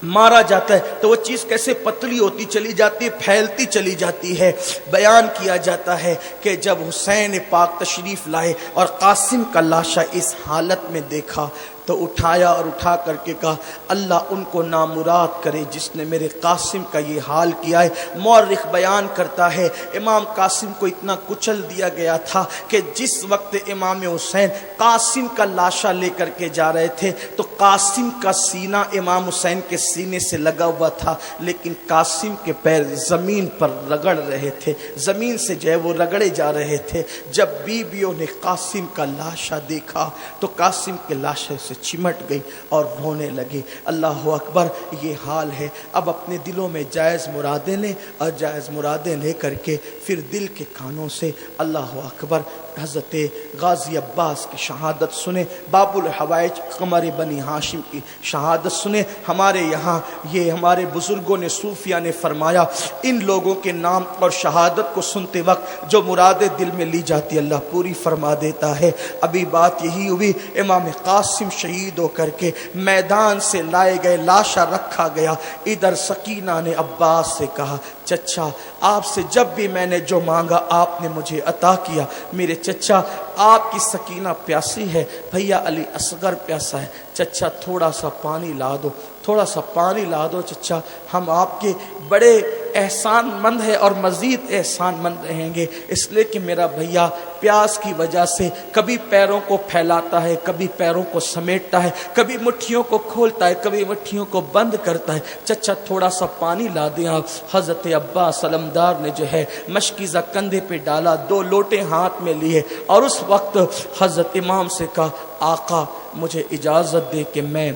مارا جاتا ہے تو وہ چیز کیسے پتلی ہوتی چلی جاتی ہے، پھیلتی چلی جاتی ہے۔ بیان کیا جاتا ہے کہ جب حسین پاک تشریف لائے اور قاسم کا لاشا اس حالت میں دیکھا تو اٹھایا اور اٹھا کر کے کہا اللہ ان کو نامراد کرے جس نے میرے قاسم کا یہ حال کیا ہے۔ مورخ بیان کرتا ہے امام قاسم کو اتنا کچل دیا گیا تھا کہ جس وقت امام حسین قاسم کا لاشا لے کر کے جا رہے تھے تو قاسم کا سینہ امام حسین کے سینے سے لگا ہوا تھا، لیکن قاسم کے پیر زمین پر رگڑ رہے تھے، زمین سے جو ہے وہ رگڑے جا رہے تھے۔ جب بیویوں نے قاسم کا لاشا دیکھا تو قاسم کے لاشے سے چمٹ گئی اور رونے لگے۔ اللہ اکبر، یہ حال ہے۔ اب اپنے دلوں میں جائز مرادیں لیں اور جائز مرادیں لے کر کے پھر دل کے کانوں سے اللہ اکبر حضرت غازی عباس کی شہادت سنیں، باب الحوائج قمر بنی ہاشم کی شہادت سنیں۔ ہمارے یہاں یہ ہمارے بزرگوں نے صوفیہ نے فرمایا ان لوگوں کے نام اور شہادت کو سنتے وقت جو مرادیں دل میں لی جاتی اللہ پوری فرما دیتا ہے۔ ابھی بات یہی ہوئی، امام قاسم شہید ہو کر کے میدان سے لائے گئے، لاشا رکھا گیا۔ ادھر سکینہ نے عباس سے کہا چچا آپ سے جب بھی میں نے جو مانگا آپ نے مجھے عطا کیا، میرے چچا آپ کی سکینہ پیاسی ہے، بھیا علی اصغر پیاسا ہے، چچا تھوڑا سا پانی لا دو، تھوڑا سا پانی لا دو چچا، ہم آپ کے بڑے احسان مند ہیں اور مزید احسان مند رہیں گے، اس لیے کہ میرا بھیا پیاس کی وجہ سے کبھی پیروں کو پھیلاتا ہے، کبھی پیروں کو سمیٹتا ہے، کبھی مٹھیوں کو کھولتا ہے، کبھی مٹھیوں کو بند کرتا ہے، چچا تھوڑا سا پانی لا دیں آپ۔ حضرت عباس علمدار نے جو ہے مشکیزہ کندھے پہ ڈالا، 2 لوٹے ہاتھ میں لیے اور اس وقت حضرت امام سے کہا آقا مجھے اجازت دے کہ میں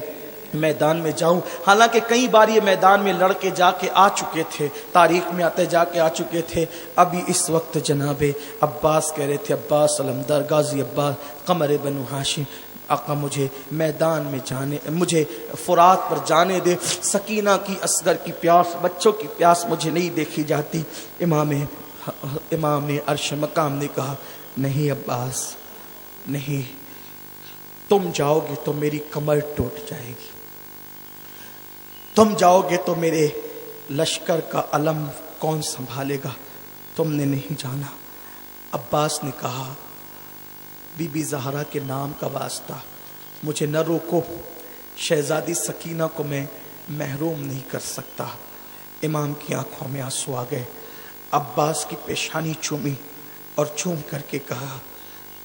میدان میں جاؤں۔ حالانکہ کئی بار یہ میدان میں لڑ کے جا کے آ چکے تھے، تاریخ میں آتے جا کے آ چکے تھے۔ ابھی اس وقت جناب عباس کہہ رہے تھے، عباس علمدار غازی عباس قمر بنو ہاشم، آقا مجھے میدان میں جانے، مجھے فرات پر جانے دے، سکینہ کی اصغر کی پیاس، بچوں کی پیاس مجھے نہیں دیکھی جاتی۔ امام نے عرش مقام نے کہا نہیں عباس نہیں، تم جاؤ گے تو میری کمر ٹوٹ جائے گی، تم جاؤ گے تو میرے لشکر کا علم کون سنبھالے گا، تم نے نہیں جانا۔ عباس نے کہا بی بی زہرا کے نام کا واسطہ مجھے نہ روکو، شہزادی سکینہ کو میں محروم نہیں کر سکتا۔ امام کی آنکھوں میں آنسو آ گئے، عباس کی پیشانی چومی اور چوم کر کے کہا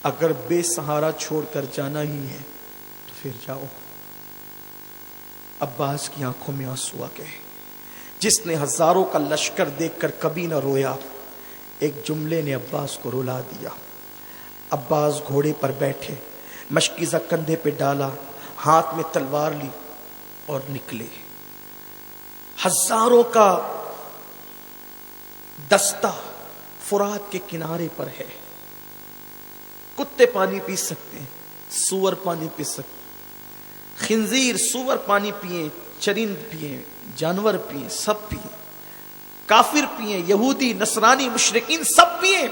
اگر بے سہارا چھوڑ کر جانا ہی ہے تو پھر جاؤ۔ عباس کی آنکھوں میں آنسو آ گئے۔ جس نے ہزاروں کا لشکر دیکھ کر کبھی نہ رویا، ایک جملے نے عباس کو رلا دیا۔ عباس گھوڑے پر بیٹھے، مشکیزہ کندھے پہ ڈالا، ہاتھ میں تلوار لی اور نکلے۔ ہزاروں کا دستہ فرات کے کنارے پر ہے۔ کتے پانی پی سکتے ہیں، سور پانی پی سکتے ہیں، خنزیر سور پانی پیئیں، چرند پیئیں، جانور پیئیں، سب پیئیں، کافر پیئیں، یہودی نصرانی مشرکین سب پیئیں،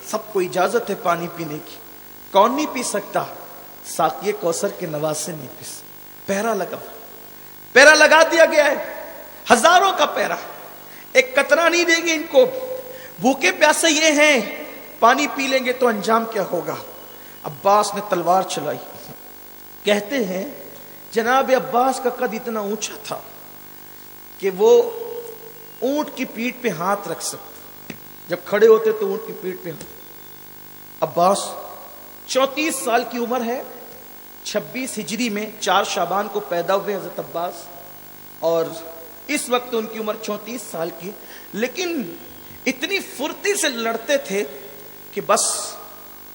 سب کو اجازت ہے پانی پینے کی۔ کون نہیں پی سکتا؟ ساقی کوثر کے نواسے نہیں پی سکتے۔ پیرا لگا دیا گیا ہے، ہزاروں کا پیرا، ایک قطرہ نہیں دے گی ان کو۔ بھوکے پیاسے یہ ہیں، پانی پی لیں گے تو انجام کیا ہوگا؟ عباس نے تلوار چلائی۔ کہتے ہیں جناب عباس کا قد اتنا اونچا تھا کہ وہ اونٹ کی پیٹھ پہ ہاتھ رکھ سکتے، جب کھڑے ہوتے تو اونٹ کی پیٹھ پہ ہاتھ۔ عباس 34 سال کی عمر ہے، 26 ہجری میں 4 شعبان کو پیدا ہوئے حضرت عباس، اور اس وقت ان کی عمر 34 سال کی، لیکن اتنی پھرتی سے لڑتے تھے کہ بس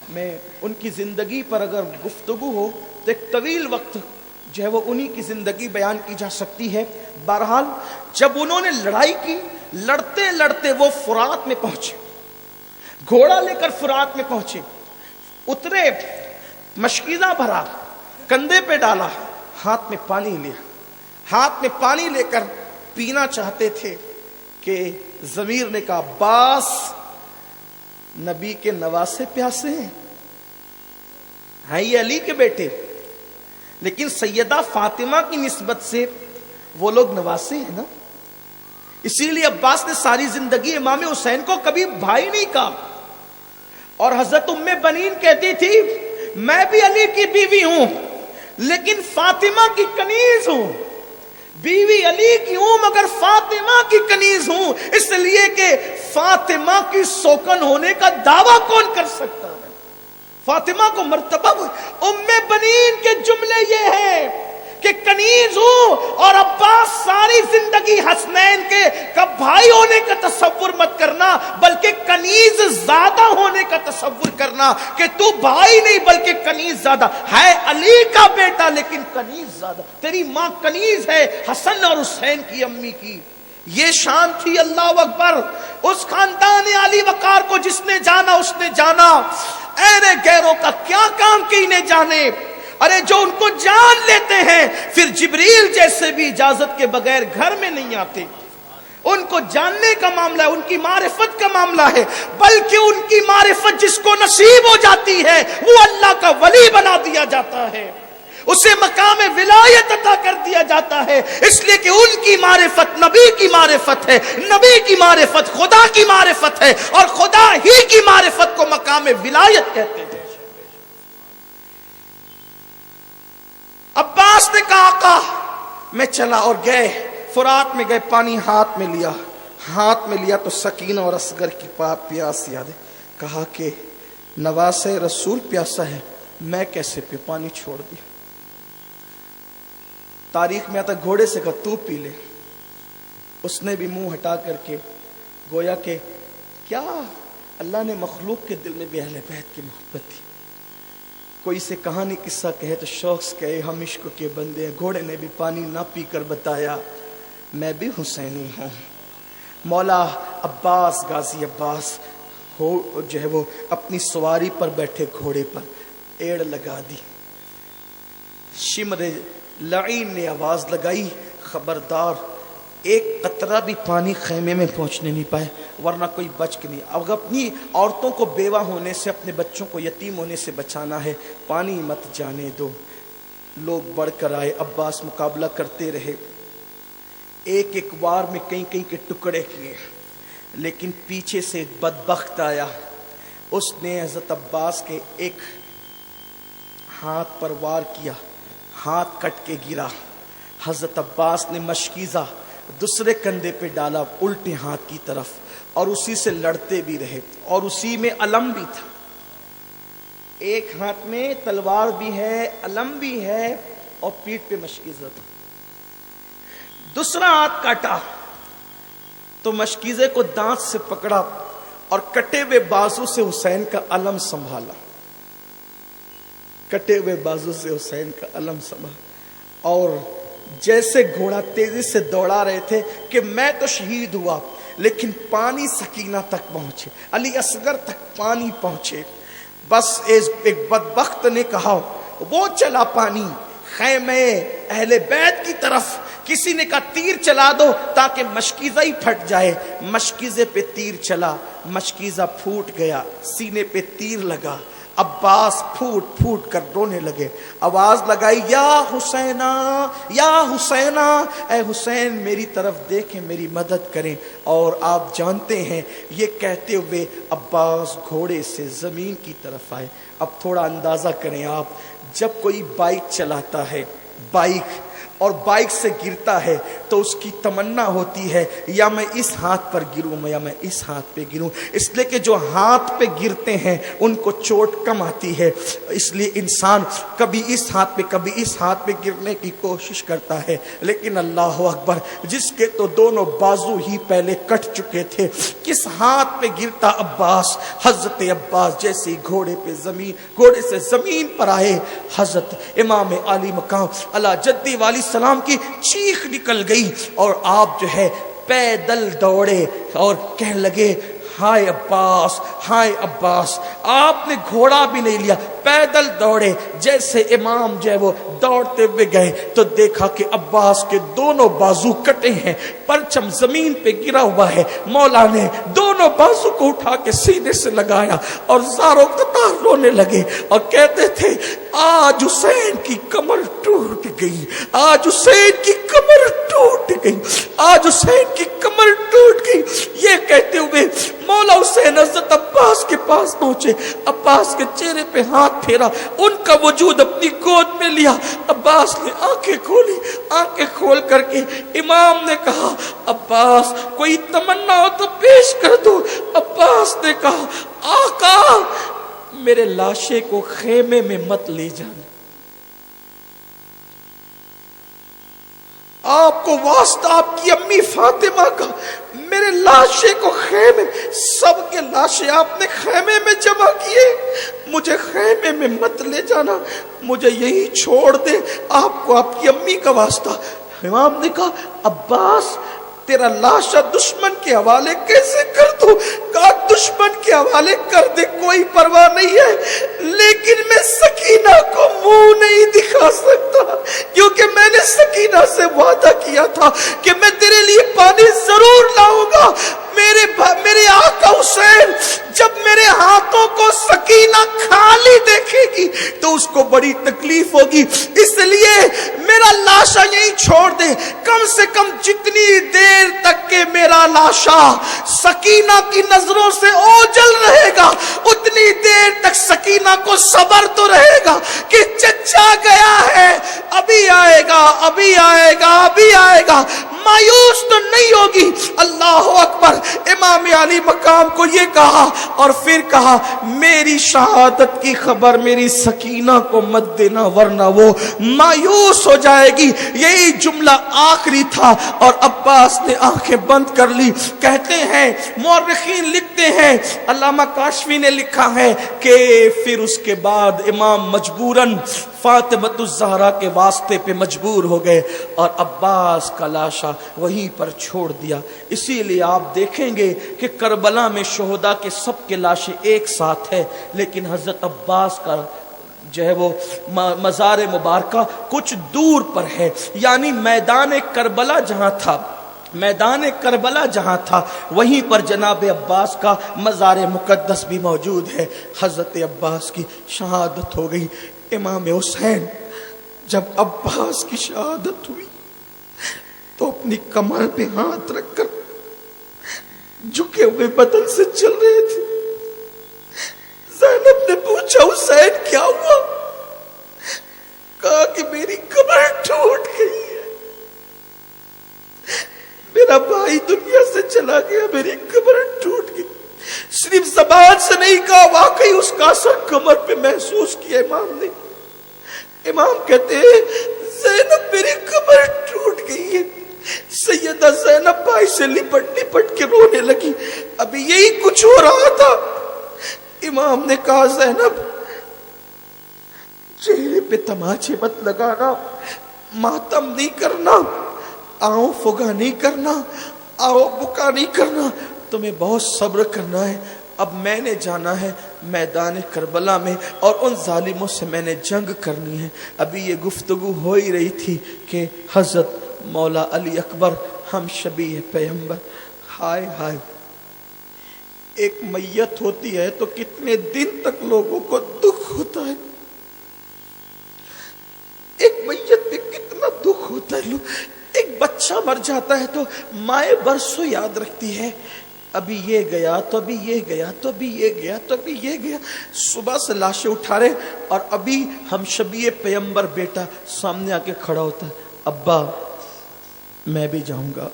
میں ان کی زندگی پر اگر گفتگو ہو تو ایک طویل وقت جو ہے وہ انہی کی زندگی بیان کی جا سکتی ہے۔ بہرحال جب انہوں نے لڑائی کی، لڑتے لڑتے وہ فرات میں پہنچے، گھوڑا لے کر فرات میں پہنچے، اترے، مشکیزہ بھرا، کندھے پہ ڈالا، ہاتھ میں پانی لیا، ہاتھ میں پانی لے کر پینا چاہتے تھے کہ ضمیر نے کہا عباس نبی کے نواسے پیاسے ہیں یہ علی کے بیٹے، لیکن سیدہ فاطمہ کی نسبت سے وہ لوگ نواسے ہیں نا، اسی لیے عباس نے ساری زندگی امام حسین کو کبھی بھائی نہیں کہا۔ اور حضرت ام بنین کہتی تھی میں بھی علی کی بیوی ہوں لیکن فاطمہ کی کنیز ہوں، بیوی علی کی ہوں مگر فاطمہ کی کنیز ہوں، اس لیے کہ فاطمہ کی سوکن ہونے کا دعویٰ کون کر سکتا ہے؟ فاطمہ کو مرتبہ ام بنین کے جملے یہ ہیں کہ کنیز ہوں، اور عباس ساری زندگی حسنین کے کب بھائی ہونے کا تصور مت کرنا بلکہ کنیز زیادہ ہونے کا تصور کرنا کہ تو بھائی نہیں بلکہ کنیز زیادہ ہے، علی کا بیٹا لیکن کنیز زیادہ، تیری ماں کنیز ہے حسن اور حسین کی امی کی۔ یہ شان تھی، اللہ اکبر۔ اس خاندان علی وقار کو جس نے جانا اس نے جانا، ایرے غیروں کا کیا کام کی انہیں جانے۔ ارے جو ان کو جان لیتے ہیں پھر جبریل جیسے بھی اجازت کے بغیر گھر میں نہیں آتے۔ ان کو جاننے کا معاملہ ہے، ان کی معرفت کا معاملہ ہے، بلکہ ان کی معرفت جس کو نصیب ہو جاتی ہے وہ اللہ کا ولی بنا دیا جاتا ہے، اسے مقام ولایت عطا کر دیا جاتا ہے، اس لیے کہ ان کی معرفت نبی کی معرفت ہے، نبی کی معرفت خدا کی معرفت ہے، اور خدا ہی کی معرفت کو مقام ولایت کہتے ہیں۔ عباس نے کہا آقا میں چلا، اور گئے فرات میں گئے، پانی ہاتھ میں لیا تو سکینہ اور اصغر کی پیاس یاد ہے، کہا کہ نواسے رسول پیاسا ہے، میں کیسے پی، پانی چھوڑ دیا۔ تاریخ میں آتا گھوڑے سے کہا تو پی لے، اس نے بھی منہ ہٹا کر کے گویا کہ کیا اللہ نے مخلوق کے دل میں بھی اہل بیت کی محبت تھی۔ کوئی سے کہانی قصہ کہے تو شوق سے کہے ہم عشق کے بندے ہیں۔ گھوڑے نے بھی پانی نہ پی کر بتایا میں بھی حسینی ہوں۔ مولا عباس غازی عباس ہو جو ہے وہ اپنی سواری پر بیٹھے گھوڑے پر ایڑ لگا دی، شمر لعین نے آواز لگائی خبردار ایک قطرہ بھی پانی خیمے میں پہنچنے نہیں پائے ورنہ کوئی بچ کے نہیں۔ اب اپنی عورتوں کو بیوہ ہونے سے، اپنے بچوں کو یتیم ہونے سے بچانا ہے، پانی مت جانے دو۔ لوگ بڑھ کر آئے، عباس مقابلہ کرتے رہے، ایک ایک وار میں کئی کے ٹکڑے کیے، لیکن پیچھے سے ایک بدبخت آیا، اس نے حضرت عباس کے ایک ہاتھ پر وار کیا، ہاتھ کٹ کے گرا۔ حضرت عباس نے مشکیزہ دوسرے کندھے پہ ڈالا الٹے ہاتھ کی طرف، اور اسی سے لڑتے بھی رہے، اور اسی میں علم بھی تھا۔ ایک ہاتھ میں تلوار بھی ہے، علم بھی ہے، اور پیٹھ پہ مشکیزہ تھا۔ دوسرا ہاتھ کاٹا تو مشکیزے کو دانت سے پکڑا اور کٹے ہوئے بازو سے حسین کا علم سنبھالا، کٹے ہوئے بازو سے حسین کا علم سنبھالا، اور جیسے گھوڑا تیزی سے دوڑا رہے تھے کہ میں تو شہید ہوا، لیکن پانی سکینہ تک پہنچے، علی اصغر تک پانی پہنچے۔ بس ایک بدبخت نے کہا وہ چلا پانی خیمے اہل بیت کی طرف، کسی نے کہا تیر چلا دو تاکہ مشکیزہ ہی پھٹ جائے، مشکیزے پہ تیر چلا، مشکیزہ پھوٹ گیا، سینے پہ تیر لگا، عباس پھوٹ پھوٹ کر رونے لگے، آواز لگائی یا حسینہ یا حسینہ، اے حسین میری طرف دیکھیں، میری مدد کریں۔ اور آپ جانتے ہیں یہ کہتے ہوئے عباس گھوڑے سے زمین کی طرف آئے۔ اب تھوڑا اندازہ کریں آپ، جب کوئی بائک چلاتا ہے، بائک اور بائک سے گرتا ہے تو اس کی تمنا ہوتی ہے یا میں اس ہاتھ پر گروں یا میں اس ہاتھ پہ گروں، اس لیے کہ جو ہاتھ پہ گرتے ہیں ان کو چوٹ کم آتی ہے، اس لیے انسان کبھی اس ہاتھ پہ کبھی اس ہاتھ پہ گرنے کی کوشش کرتا ہے۔ لیکن اللہ اکبر، جس کے تو دونوں بازو ہی پہلے کٹ چکے تھے، کس ہاتھ پہ گرتا عباس؟ حضرت عباس جیسے گھوڑے سے زمین پر آئے، حضرت امام علی مقام علی جدی والی سلام کی چیخ نکل گئی، اور آپ جو ہے پیدل دوڑے اور کہنے لگے ہائے عباس، ہائے عباس۔ آپ نے گھوڑا بھی نہیں لیا، پیدل دوڑے۔ جیسے امام جو ہے وہ دوڑتے ہوئے گئے تو دیکھا کہ عباس کے دونوں بازو کٹے ہیں، پرچم زمین پہ گرا ہوا ہے۔ مولا نے دونوں بازو کو اٹھا کے سینے سے لگایا اور زاروں قطار رونے لگے اور کہتے تھے آج حسین کی کمر ٹوٹ گئی، آج حسین کی کمر ٹوٹ گئی، آج حسین کی کمر ٹوٹ گئی۔ یہ کہتے ہوئے مولا حسین حضرت عباس کے پاس پہنچے، عباس کے چہرے پہ ہاتھ پھیرا، ان کا وجود اپنی گود میں لیا۔ عباس نے آنکھیں کھولی، آنکھیں کھول کر کے امام نے کہا عباس کوئی تمنا ہو تو پیش کر دو۔ عباس نے کہا آقا میرے لاشے کو خیمے میں مت لے جانا، آپ کو واسطہ آپ کی امی فاطمہ کا، میرے لاشے کو خیمے، سب کے لاشے آپ نے خیمے میں جمع کیے، مجھے خیمے میں مت لے جانا، مجھے یہی چھوڑ دے، آپ کو آپ کی امی کا واسطہ۔ امام نے کہا عباس تیرا لاشا دشمن کے حوالے کیسے کر دوں؟ کہا دشمن کے حوالے کر دے کوئی پرواہ نہیں ہے، لیکن میں سکینہ کو منہ نہیں دکھا سکتا، کیونکہ میں نے سکینہ سے وعدہ کیا تھا کہ میں تیرے لیے پانی ضرور لاؤں گا۔ میرے آقا حسین جب میرے ہاتھوں کو سکینہ خالی دیکھے گی تو اس کو بڑی تکلیف ہوگی، اس لیے میرا لاشا یہیں چھوڑ دے، کم سے کم جتنی دیر تک کہ میرا لاشا سکینہ کی نظروں سے اوجھل رہے گا اتنی دیر تک سکینہ کو صبر تو رہے گا کہ چچا گیا ہے، ابھی آئے گا، ابھی آئے گا، ابھی آئے گا، مایوس تو نہیں ہوگی۔ اللہ اکبر۔ امام علی مقام کو یہ کہا اور پھر کہا میری شہادت کی خبر میری سکینہ کو مت دینا ورنہ وہ مایوس ہو جائے گی۔ یہی جملہ آخری تھا اور عباس نے آنکھیں بند کر لی۔ کہتے ہیں مورخین لکھتے ہیں، علامہ کاشفی نے لکھا ہے کہ پھر اس کے بعد امام مجبوراً فاطمۃ الزہرا کے واسطے پہ مجبور ہو گئے اور عباس کا لاشا وہیں پر چھوڑ دیا۔ اسی لیے آپ دیکھیں گے کہ کربلا میں شہداء کے سب کے لاشیں ایک ساتھ ہے، لیکن حضرت عباس کا جو ہے وہ مزار مبارکہ کچھ دور پر ہے، یعنی میدان کربلا جہاں تھا وہیں پر جناب عباس کا مزار مقدس بھی موجود ہے۔ حضرت عباس کی شہادت ہو گئی۔ امام حسین جب عباس کی شہادت ہوئی تو اپنی کمر پہ ہاتھ رکھ کر جھکے ہوئے بدن سے چل رہے تھے۔ زینب نے پوچھا حسین کیا ہوا؟ کہا کہ میری کمر ٹوٹ گئی ہے، میرا بھائی دنیا سے چلا گیا، میری کمر ٹوٹ گئی۔ صرف زبان سے نہیں کہا، واقعی اس کا اثر کمر پہ محسوس کیا امام نے۔ امام کہتے ہیں زینب میری کمر ٹوٹ گئی ہے۔ سیدہ زینب بھائی سے لپٹ لپٹ کے رونے لگی۔ ابھی یہی کچھ ہو رہا تھا۔ امام نے کہا زینب چہرے پہ تماچے مت لگانا، ماتم نہیں کرنا، آؤ فگا نہیں کرنا، آؤ بکا نہیں کرنا، تمہیں بہت صبر کرنا ہے۔ اب میں نے جانا ہے میدان کربلا میں اور ان ظالموں سے میں نے جنگ کرنی ہے۔ ابھی یہ گفتگو ہو ہی رہی تھی کہ حضرت مولا علی اکبر ہم شبیہ پیغمبر، ہائے ہائے، ایک میت ہوتی ہے تو کتنے دن تک لوگوں کو دکھ ہوتا ہے، ایک میت پہ کتنا دکھ ہوتا ہے۔ ایک بچہ مر جاتا ہے تو مائیں برسوں یاد رکھتی ہے، ابھی یہ گیا تو ابھی یہ گیا تو ابھی یہ گیا تو ابھی یہ گیا، صبح سے لاشیں اٹھا رہے، اور ابھی ہم شبیہ پیغمبر بیٹا سامنے آ کے کھڑا ہوتا ہے، ابا میں بھی جاؤں گا۔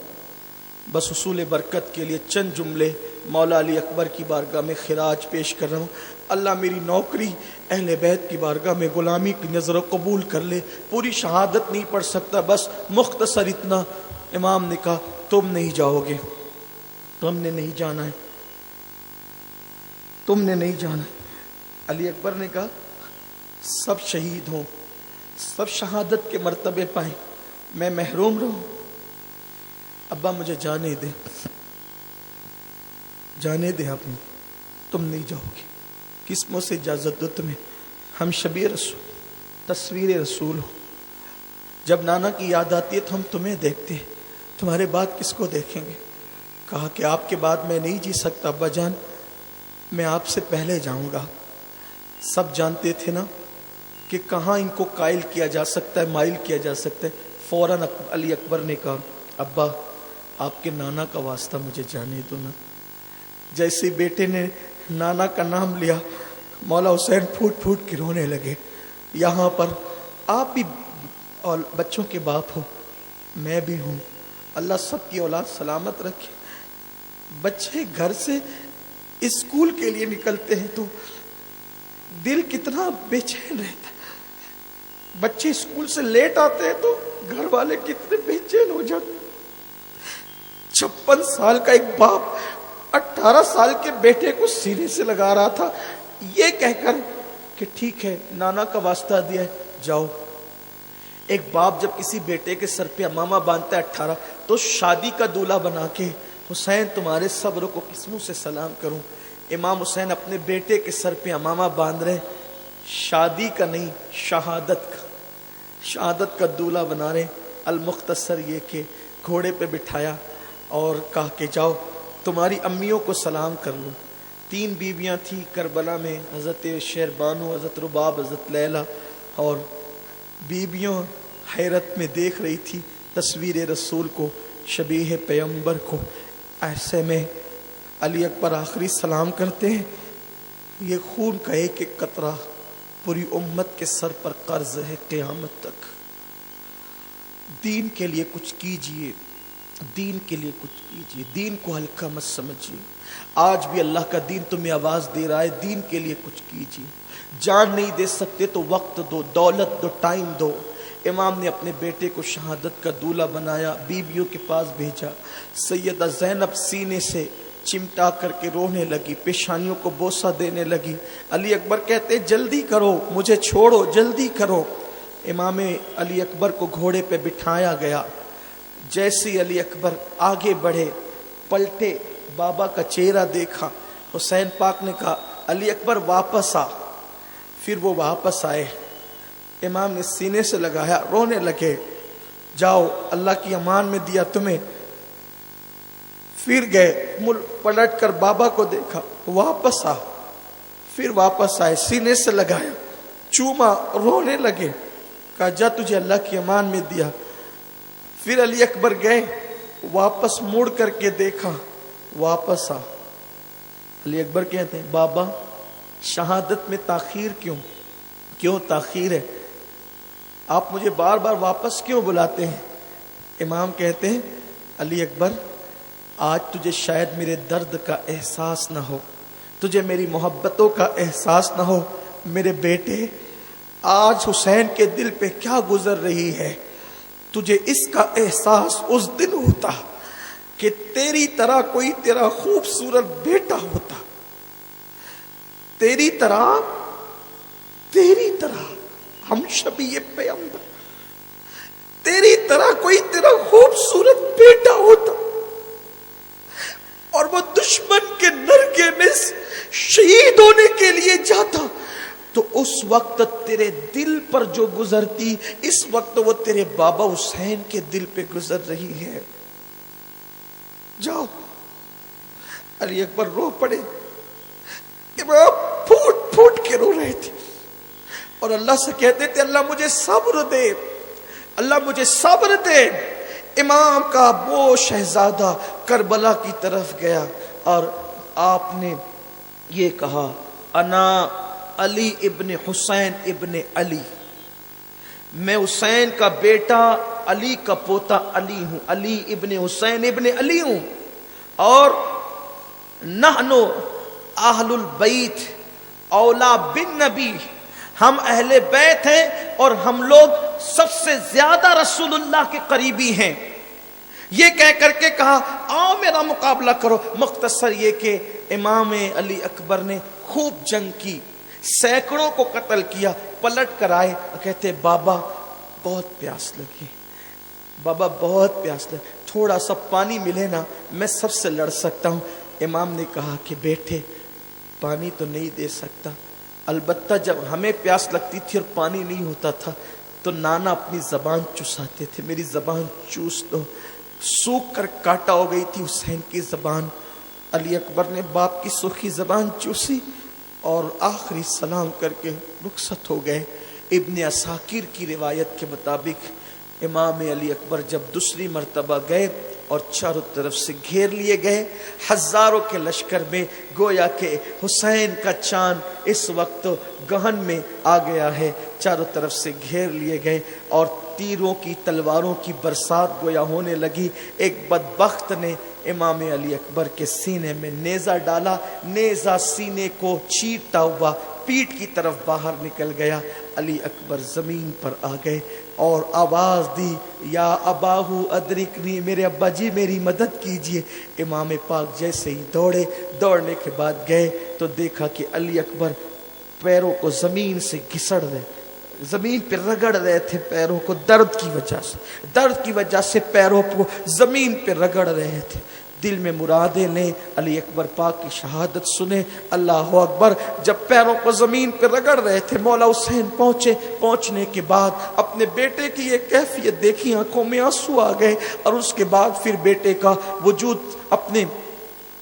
بس حصول برکت کے لیے چند جملے مولا علی اکبر کی بارگاہ میں خراج پیش کر رہا ہوں۔ اللہ میری نوکری اہل بیت کی بارگاہ میں غلامی کی نظر قبول کر لے۔ پوری شہادت نہیں پڑھ سکتا، بس مختصر اتنا۔ امام نے کہا تم نہیں جاؤ گے، تم نے نہیں جانا ہے، تم نے نہیں جانا ہے۔ علی اکبر نے کہا سب شہید ہوں، سب شہادت کے مرتبے پائیں، میں محروم رہوں؟ ابا مجھے جانے دے، جانے دے، آپ نے، تم نہیں جاؤ گے۔ کس منہ سے اجازت دو تمہیں؟ ہم شبیہ رسول، تصویر رسول ہو، جب نانا کی یاد آتی ہے تو ہم تمہیں دیکھتے ہیں، تمہارے بعد کس کو دیکھیں گے؟ کہا کہ آپ کے بعد میں نہیں جی سکتا ابا جان، میں آپ سے پہلے جاؤں گا۔ سب جانتے تھے نا کہ کہاں ان کو قائل کیا جا سکتا ہے، مائل کیا جا سکتا ہے۔ فوراً علی اکبر نے کہا ابا آپ کے نانا کا واسطہ مجھے جانے دو نا۔ جیسے بیٹے نے نانا کا نام لیا، مولا حسین پھوٹ پھوٹ کے رونے لگے۔ یہاں پر آپ بھی اور بچوں کے باپ ہو، میں بھی ہوں، اللہ سب کی اولاد سلامت رکھے۔ بچے گھر سے اسکول کے لیے نکلتے ہیں تو دل کتنا بے چین رہتا ہے، بچے اسکول سے لیٹ آتے ہیں تو گھر والے کتنے بے چین ہو جاتے۔ 56 سال کا ایک باپ 18 سال کے بیٹے کو سینے سے لگا رہا تھا، یہ کہہ کر کہ ٹھیک ہے نانا کا واسطہ دیا ہے جاؤ۔ ایک باپ جب کسی بیٹے کے سر پہ امامہ باندھتا ہے 18 تو شادی کا دولہا بنا کے حسین تمہارے صبر کو کس منہ سے سلام کروں۔ امام حسین اپنے بیٹے کے سر پہ امامہ باندھ رہے، شادی کا نہیں شہادت کا، شہادت کا دولہا بنا رہے۔ المختصر یہ کہ گھوڑے پہ بٹھایا اور کہا کہ جاؤ تمہاری امیوں کو سلام کر لو۔ 3 بیویاں تھیں کربلا میں، حضرت شیر بانو، حضرت رباب، حضرت لیلہ، اور بیویوں حیرت میں دیکھ رہی تھی تصویر رسول کو، شبیہ پیغمبر کو۔ ایسے میں علی اکبر آخری سلام کرتے ہیں، یہ خون کا ایک ایک قطرہ پوری امت کے سر پر قرض ہے قیامت تک۔ دین کے لیے کچھ کیجئے، دین کے لیے کچھ کیجئے، دین کو ہلکا مت سمجھیے۔ آج بھی اللہ کا دین تمہیں آواز دے رہا ہے، دین کے لیے کچھ کیجئے۔ جان نہیں دے سکتے تو وقت دو، دولت دو، ٹائم دو۔ امام نے اپنے بیٹے کو شہادت کا دولہا بنایا، بیویوں کے پاس بھیجا۔ سیدہ زینب سینے سے چمٹا کر کے رونے لگی، پیشانیوں کو بوسہ دینے لگی۔ علی اکبر کہتے جلدی کرو، مجھے چھوڑو، جلدی کرو۔ امام علی اکبر کو گھوڑے پہ بٹھایا گیا۔ جیسے علی اکبر آگے بڑھے، پلٹے، بابا کا چہرہ دیکھا، حسین پاک نے کہا علی اکبر واپس آ۔ پھر وہ واپس آئے، امام نے سینے سے لگایا، رونے لگے، جاؤ اللہ کی امان میں دیا تمہیں۔ پھر گئے، پلٹ کر بابا کو دیکھا، واپس آ۔ پھر واپس آئے، سینے سے لگایا، چوما، رونے لگے، کہا جا تجھے اللہ کی امان میں دیا۔ پھر علی اکبر گئے، واپس مڑ کر کے دیکھا، واپس آ۔ علی اکبر کہتے ہیں بابا شہادت میں تاخیر کیوں تاخیر ہے؟ آپ مجھے بار بار واپس کیوں بلاتے ہیں؟ امام کہتے ہیں علی اکبر آج تجھے شاید میرے درد کا احساس نہ ہو، تجھے میری محبتوں کا احساس نہ ہو میرے بیٹے، آج حسین کے دل پہ کیا گزر رہی ہے، تجھے اس کا احساس اس دن ہوتا کہ تیری طرح کوئی تیرا خوبصورت بیٹا ہوتا، تیری طرح ہم شبیہ پیغمبر، تیری طرح کوئی تیرا خوبصورت بیٹا ہوتا اور وہ دشمن کے نرگے میں شہید ہونے کے لیے جاتا، تو اس وقت تیرے دل پر جو گزرتی، اس وقت وہ تیرے بابا حسین کے دل پہ گزر رہی ہے۔ جاؤ۔ علی اکبر رو پڑے، امام پھوٹ پھوٹ کے رو رہے تھے اور اللہ سے کہتے تھے اللہ مجھے صبر دے، اللہ مجھے صبر دے۔ امام کا وہ شہزادہ کربلا کی طرف گیا اور آپ نے یہ کہا انا علی ابن حسین ابن علی، میں حسین کا بیٹا علی کا پوتا علی ہوں، علی ابن حسین ابن علی ہوں، اور نحنو اہل البیت اولا بن نبی، ہم اہل بیت ہیں اور ہم لوگ سب سے زیادہ رسول اللہ کے قریبی ہیں۔ یہ کہہ کر کے کہا آؤ میرا مقابلہ کرو۔ مختصر یہ کہ امام علی اکبر نے خوب جنگ کی، سینکڑوں کو قتل کیا، پلٹ کر آئے، کہتے بابا بہت پیاس لگی، بابا بہت پیاس لگی، تھوڑا سا پانی ملے نا میں سب سے لڑ سکتا ہوں۔ امام نے کہا کہ بیٹے پانی تو نہیں دے سکتا، البتہ جب ہمیں پیاس لگتی تھی اور پانی نہیں ہوتا تھا تو نانا اپنی زبان چوساتے تھے، میری زبان چوس دو۔ سوکھ کر کاٹا ہو گئی تھی حسین کی زبان، علی اکبر نے باپ کی سوکھی زبان چوسی اور آخری سلام کر کے رخصت ہو گئے۔ ابن عساکر کی روایت کے مطابق امام علی اکبر جب دوسری مرتبہ گئے اور چاروں طرف سے گھیر لیے گئے، ہزاروں کے لشکر میں، گویا کہ حسین کا چاند اس وقت گہن میں آ گیا ہے، چاروں طرف سے گھیر لیے گئے اور تیروں کی تلواروں کی برسات گویا ہونے لگی۔ ایک بدبخت نے امام علی اکبر کے سینے میں نیزہ ڈالا، نیزہ سینے کو چیرتا ہوا پیٹ کی طرف باہر نکل گیا۔ علی اکبر زمین پر آ گئے اور آواز دی یا اباہو ادرکنی، میرے ابا جی میری مدد کیجئے۔ امام پاک جیسے ہی دوڑے، دوڑنے کے بعد گئے تو دیکھا کہ علی اکبر پیروں کو زمین سے گھسڑ رہے، زمین پہ رگڑ رہے تھے پیروں کو، درد کی وجہ سے پیروں کو زمین پہ رگڑ رہے تھے۔ دل میں مرادیں لیں، علی اکبر پاک کی شہادت سنیں، اللہ اکبر۔ جب پیروں کو زمین پہ رگڑ رہے تھے مولا حسین پہنچنے کے بعد اپنے بیٹے کی یہ کیفیت دیکھی، آنکھوں میں آنسو آ گئے اور اس کے بعد پھر بیٹے کا وجود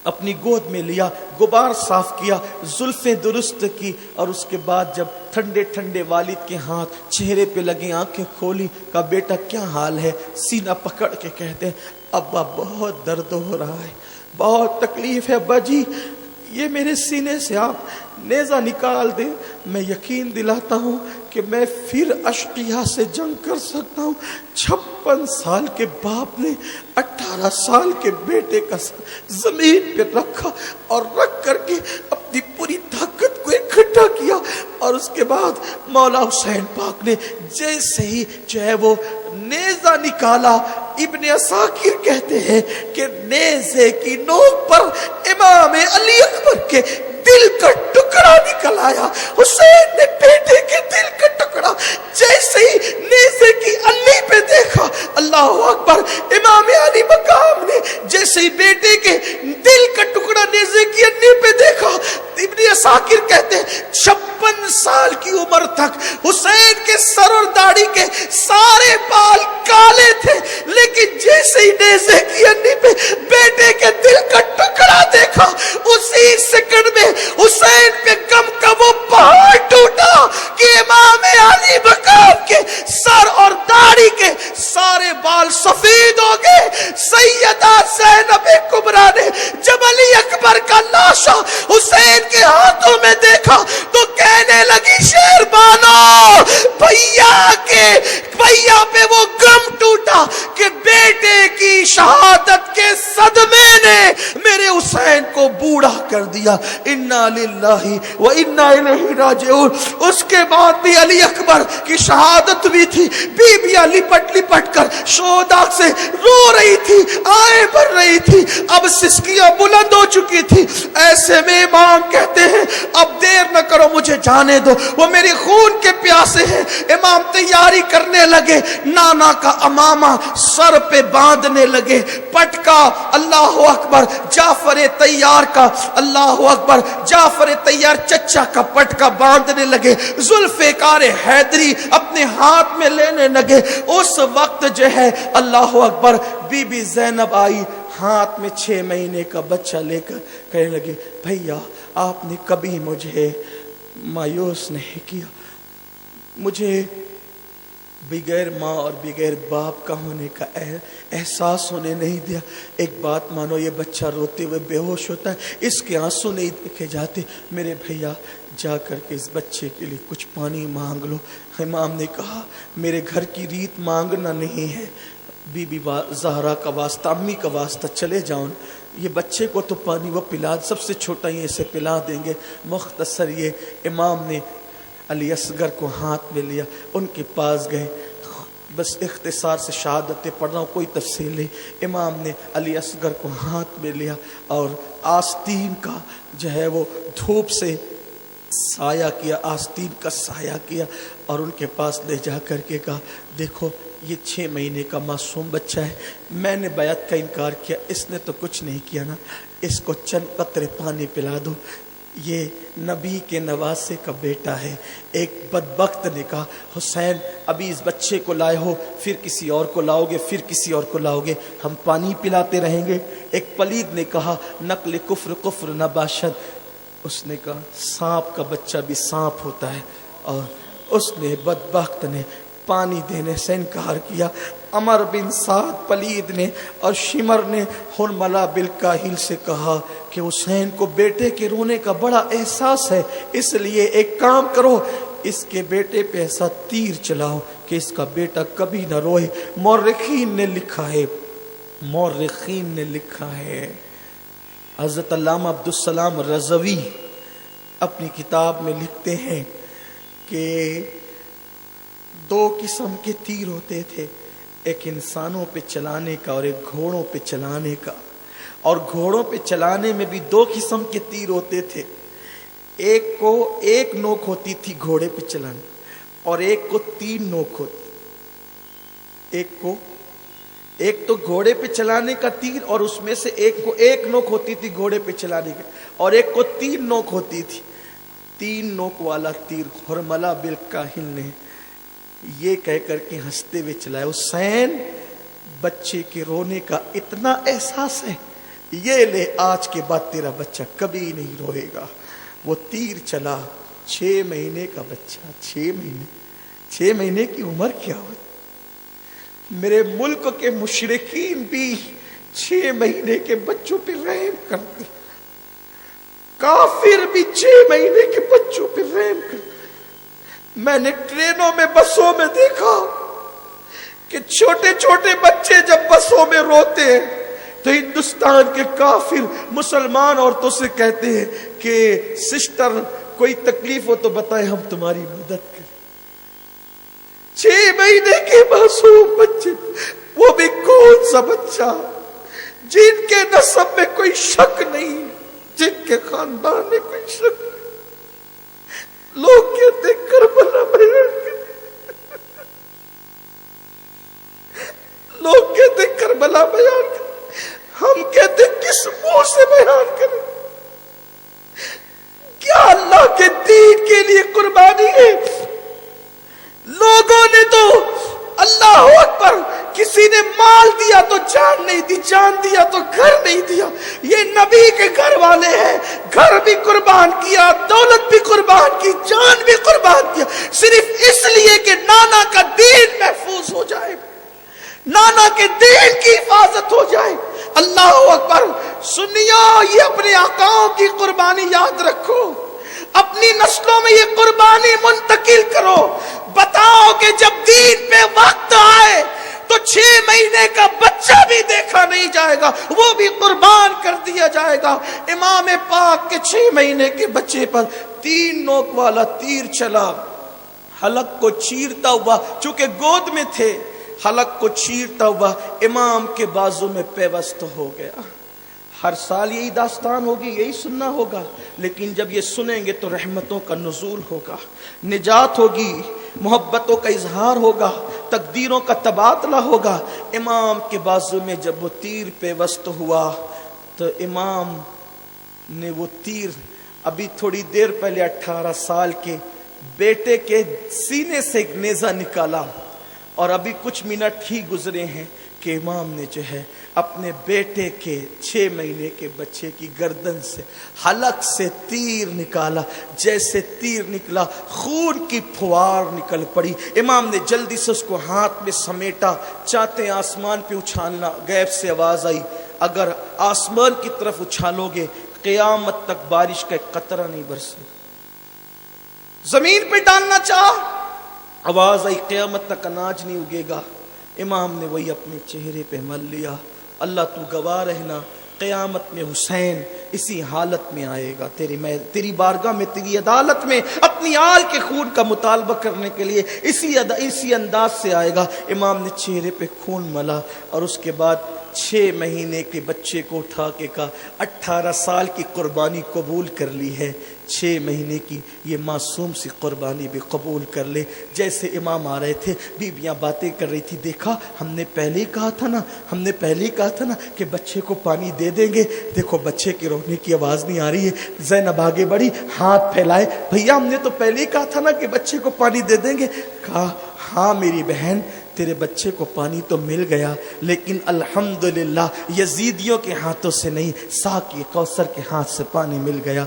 اپنی گود میں لیا، غبار صاف کیا، زلفیں درست کی اور اس کے بعد جب ٹھنڈے ٹھنڈے والد کے ہاتھ چہرے پہ لگے، آنکھیں کھولی، کہا بیٹا کیا حال ہے؟ سینہ پکڑ کے کہتے ہیں ابا بہت درد ہو رہا ہے، بہت تکلیف ہے ابا جی، یہ میرے سینے سے آپ نیزہ نکال دیں، میں یقین دلاتا ہوں کہ میں پھر اشقیاء سے جنگ کر سکتا ہوں۔ 56 سال کے باپ نے 18 سال کے بیٹے کا زمین پہ رکھا اور رکھ کر کے اپنی پوری طاقت کو اکٹھا کیا اور اس کے بعد مولا حسین پاک نے جیسے ہی جو ہے وہ نیزہ نکالا، ابن عساکر کہتے ہیں کہ نیزے کی نوک پر امام علی اکبر کے دل کا ٹکڑا نکل آیا۔ حسین نے بیٹے کے دل کا ٹکڑا جیسے ہی نیزے کی الی پہ دیکھا، اللہ اکبر، امام علی مقام نے جیسے ہی بیٹے کے دل کا ٹکڑا نیزے کی الی پہ دیکھا، ابن عساکر کہتے ہیں 56 سال کی عمر تک حسین کے سر اور داڑھی کے سارے بال کالے تھے، لیکن جیسے ہی نیزے کی الی پہ بیٹے کے دل کا ٹکڑا دیکھا، اسی سیکنڈ میں حسین پہ غم کا وہ پہاڑ ٹوٹا کہ امام علی مقام کے سر اور داڑھی کے سارے بال سفید ہو گئے۔ سیدہ زینب کبریٰ نے جب علی اکبر کا لاشا حسین کے ہاتھوں میں دیکھا تو کہنے لگی شیربانو، بھیا پہ وہ غم ٹوٹا کہ بیٹے کی شہادت کے صدمے نے میرے حسین کو کو بوڑھا کر دیا. انا للہ و انا الیہ راجعون. اس کے بعد بھی علی اکبر کی شہادت بھی تھی. بیویاں لپٹ لپٹ کر شہداء سے رو رہی تھی, آئیں بھر رہی تھی, اب سسکیاں بلند ہو چکی تھی. ایسے میں امام کہتے ہیں اب دیر نہ کرو, مجھے جانے دو, وہ میری خون کے پیاسے ہیں. امام تیاری کرنے لگے, نانا کا امامہ سر پہ باندھنے لگے, پٹکا, اللہ اکبر, جعفر تیار کا, اللہ اکبر, جعفر تیار چچا کا پٹکا باندھنے لگے, ذوالفقار حیدری اپنے ہاتھ میں لینے لگے. اس وقت جو ہے اللہ اکبر بی بی زینب آئی, ہاتھ میں 6 مہینے کا بچہ لے کر کہنے لگے بھیا آپ نے کبھی مجھے مایوس نہیں کیا, مجھے بغیر ماں اور بغیر باپ کا ہونے کا احساس ہونے نہیں دیا. ایک بات مانو, یہ بچہ روتے ہوئے بے ہوش ہوتا ہے, اس کے آنسو نہیں دیکھے جاتے. میرے بھیا جا کر کے اس بچے کے لیے کچھ پانی مانگ لو. امام نے کہا میرے گھر کی ریت مانگنا نہیں ہے, بی بی زہرا کا واسطہ, امی کا واسطہ, چلے جاؤ, یہ بچے کو تو پانی وہ پلا, سب سے چھوٹا ہی اسے پلا دیں گے. مختصر یہ امام نے علی اصغر کو ہاتھ میں لیا, ان کے پاس گئے. بس اختصار سے شہادتیں پڑھ رہا ہوں, کوئی تفصیل نہیں. امام نے علی اصغر کو ہاتھ میں لیا اور آستین کا جو ہے وہ دھوپ سے سایہ کیا, آستین کا سایہ کیا, اور ان کے پاس لے جا کر کے کہا دیکھو یہ 6 مہینے کا معصوم بچہ ہے, میں نے بیعت کا انکار کیا, اس نے تو کچھ نہیں کیا نا, اس کو چند قطرے پانی پلا دو. یہ نبی کے نواسے کا بیٹا ہے. ایک بدبخت نے کہا حسین ابھی اس بچے کو لائے ہو, پھر کسی اور کو لاؤ گے, پھر کسی اور کو لاؤ گے, ہم پانی پلاتے رہیں گے. ایک پلید نے کہا نقل کفر کفر نہ باشد, اس نے کہا سانپ کا بچہ بھی سانپ ہوتا ہے, اور اس نے بدبخت نے پانی دینے سے انکار کیا. عمر بن سعد پلید نے اور شمر نے حرملہ بالکاہل سے کہا کہ حسین کو بیٹے کے رونے کا بڑا احساس ہے, اس لیے ایک کام کرو, اس کے بیٹے پہ ایسا تیر چلاؤ کہ اس کا بیٹا کبھی نہ روئے. مورخین نے لکھا ہے حضرت علامہ عبدالسلام رضوی اپنی کتاب میں لکھتے ہیں کہ 2 قسم کے تیر ہوتے تھے, ایک انسانوں پہ چلانے کا اور ایک گھوڑوں پہ چلانے کا. اور گھوڑوں پہ چلانے میں بھی 2 قسم کے تیر ہوتے تھے, ایک کو 1 نوک ہوتی تھی گھوڑے پہ چلانے, اور ایک کو 3 نوک ہوتی. ایک تو گھوڑے پہ چلانے کا تیر, اور اس میں سے ایک کو 1 نوک ہوتی تھی گھوڑے پہ چلانے کا, اور ایک کو 3 نوک ہوتی تھی. 3 نوک والا تیر حرملہ بالکاہل نے یہ کہہ کر کے ہنستے ہوئے چلائے حسین بچے کے رونے کا اتنا احساس ہے, یہ لے آج کے بعد تیرا بچہ کبھی نہیں روئے گا. وہ تیر چلا, 6 مہینے کا بچہ, 6 مہینے کی عمر کیا ہوتی. میرے ملک کے مشرکین بھی 6 مہینے کے بچوں پہ رحم کرتے, کافر بھی 6 مہینے کے بچوں پہ رحم کرتے. میں نے ٹرینوں میں بسوں میں دیکھا کہ چھوٹے چھوٹے بچے جب بسوں میں روتے ہیں تو ہندوستان کے کافر مسلمان عورتوں سے کہتے ہیں کہ سسٹر کوئی تکلیف ہو تو بتائیں ہم تمہاری مدد کریں. 6 مہینے کے معصوم بچے, وہ بھی کون سا بچہ جن کے نسب میں کوئی شک نہیں, جن کے خاندان میں کوئی شک نہیں. لوگ کہتے کربلا بیان کریں, لوگ کہتے کربلا بیان کریں, ہم کہتے کس منہ سے بیان کریں. کیا اللہ کے دین کے لیے قربانی ہے؟ لوگوں نے تو اللہ اکبر, کسی نے مال دیا تو جان نہیں دی, جان دیا تو گھر نہیں دیا. یہ نبی کے گھر والے ہیں, گھر بھی قربان کیا, دولت بھی قربان کی, جان بھی قربان کیا, صرف اس لیے کہ نانا کا دین محفوظ ہو جائے, نانا کے دین کی حفاظت ہو جائے. اللہ اکبر. سنیو, یہ اپنے آقاؤں کی قربانی یاد رکھو, اپنی نسلوں میں یہ قربانی منتقل کرو. بتاؤ کہ جب دین پہ وقت آئے تو 6 مہینے کا بچہ بھی دیکھا دیکھا نہیں جائے گا، وہ بھی قربان کر دیا جائے گا۔ امام پاک کے 6 مہینے کے بچے پر 3 نوک والا تیر چلا، حلق کو چیرتا ہوا، چونکہ گود میں تھے، حلق کو چیرتا ہوا امام کے بازو میں پیوست ہو گیا۔ ہر سال یہی داستان ہوگی، یہی سننا ہوگا، لیکن جب یہ سنیں گے تو رحمتوں کا نزول ہوگا، نجات ہوگی، محبتوں کا اظہار ہوگا، تقدیروں کا تبادلہ ہوگا۔ امام کے بازو میں جب وہ تیر پیوست ہوا تو امام نے وہ تیر ابھی تھوڑی دیر پہلے 18 سال کے بیٹے کے سینے سے ایک نیزہ نکالا، اور ابھی کچھ منٹ ہی گزرے ہیں کہ امام نے جو ہے اپنے بیٹے کے 6 مہینے کے بچے کی گردن سے حلق سے تیر نکالا۔ جیسے تیر نکلا خون کی پھوار نکل پڑی۔ امام نے جلدی سے اس کو ہاتھ میں سمیٹا، چاہتے آسمان پہ اچھالنا، غیب سے آواز آئی اگر آسمان کی طرف اچھالو گے قیامت تک بارش کا ایک قطرہ نہیں برسے۔ زمین پہ ڈالنا چاہ، آواز آئی قیامت تک اناج نہیں اگے گا۔ امام نے وہی اپنے چہرے پہ مل لیا، اللہ تو گواہ رہنا قیامت میں حسین اسی حالت میں آئے گا، تیری بارگاہ میں، تیری عدالت میں اپنی آل کے خون کا مطالبہ کرنے کے لیے اسی انداز سے آئے گا۔ امام نے چہرے پہ خون ملا اور اس کے بعد 6 مہینے کے بچے کو اٹھا کے کہا 18 سال کی قربانی قبول کر لی ہے، 6 مہینے کی یہ معصوم سی قربانی بھی قبول کر لے۔ جیسے امام آ رہے تھے بیویاں باتیں کر رہی تھی، دیکھا ہم نے پہلے ہی کہا تھا نا کہ بچے کو پانی دے دیں گے، دیکھو بچے کی رونے کی آواز نہیں آ رہی ہے۔ زینب آگے بڑھی، ہاتھ پھیلائے، بھیا ہم نے تو پہلے ہی کہا تھا نا کہ بچے کو پانی دے دیں گے۔ کہا ہاں میری بہن تیرے بچے کو پانی تو مل گیا، لیکن الحمدللہ یزیدیوں کے ہاتھوں سے نہیں، ساقی کوثر کے ہاتھ سے پانی مل گیا۔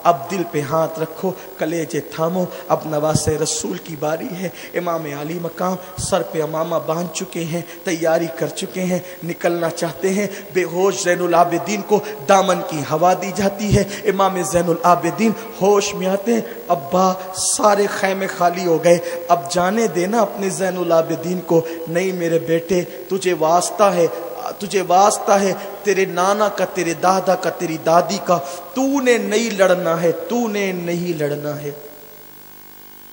اب دل پہ ہاتھ رکھو، کلیجے تھامو، اب نواسے رسول کی باری ہے۔ امام علی مقام سر پہ امامہ باندھ چکے ہیں، تیاری کر چکے ہیں، نکلنا چاہتے ہیں۔ بے ہوش زین العابدین کو دامن کی ہوا دی جاتی ہے، امام زین العابدین ہوش میں آتے ہیں۔ ابا سارے خیمے خالی ہو گئے، اب جانے دینا اپنے زین العابدین کو۔ نہیں میرے بیٹے، تجھے واسطہ ہے تیرے نانا کا، تیرے دادا کا، تیری دادی کا، تو نے نہیں لڑنا ہے۔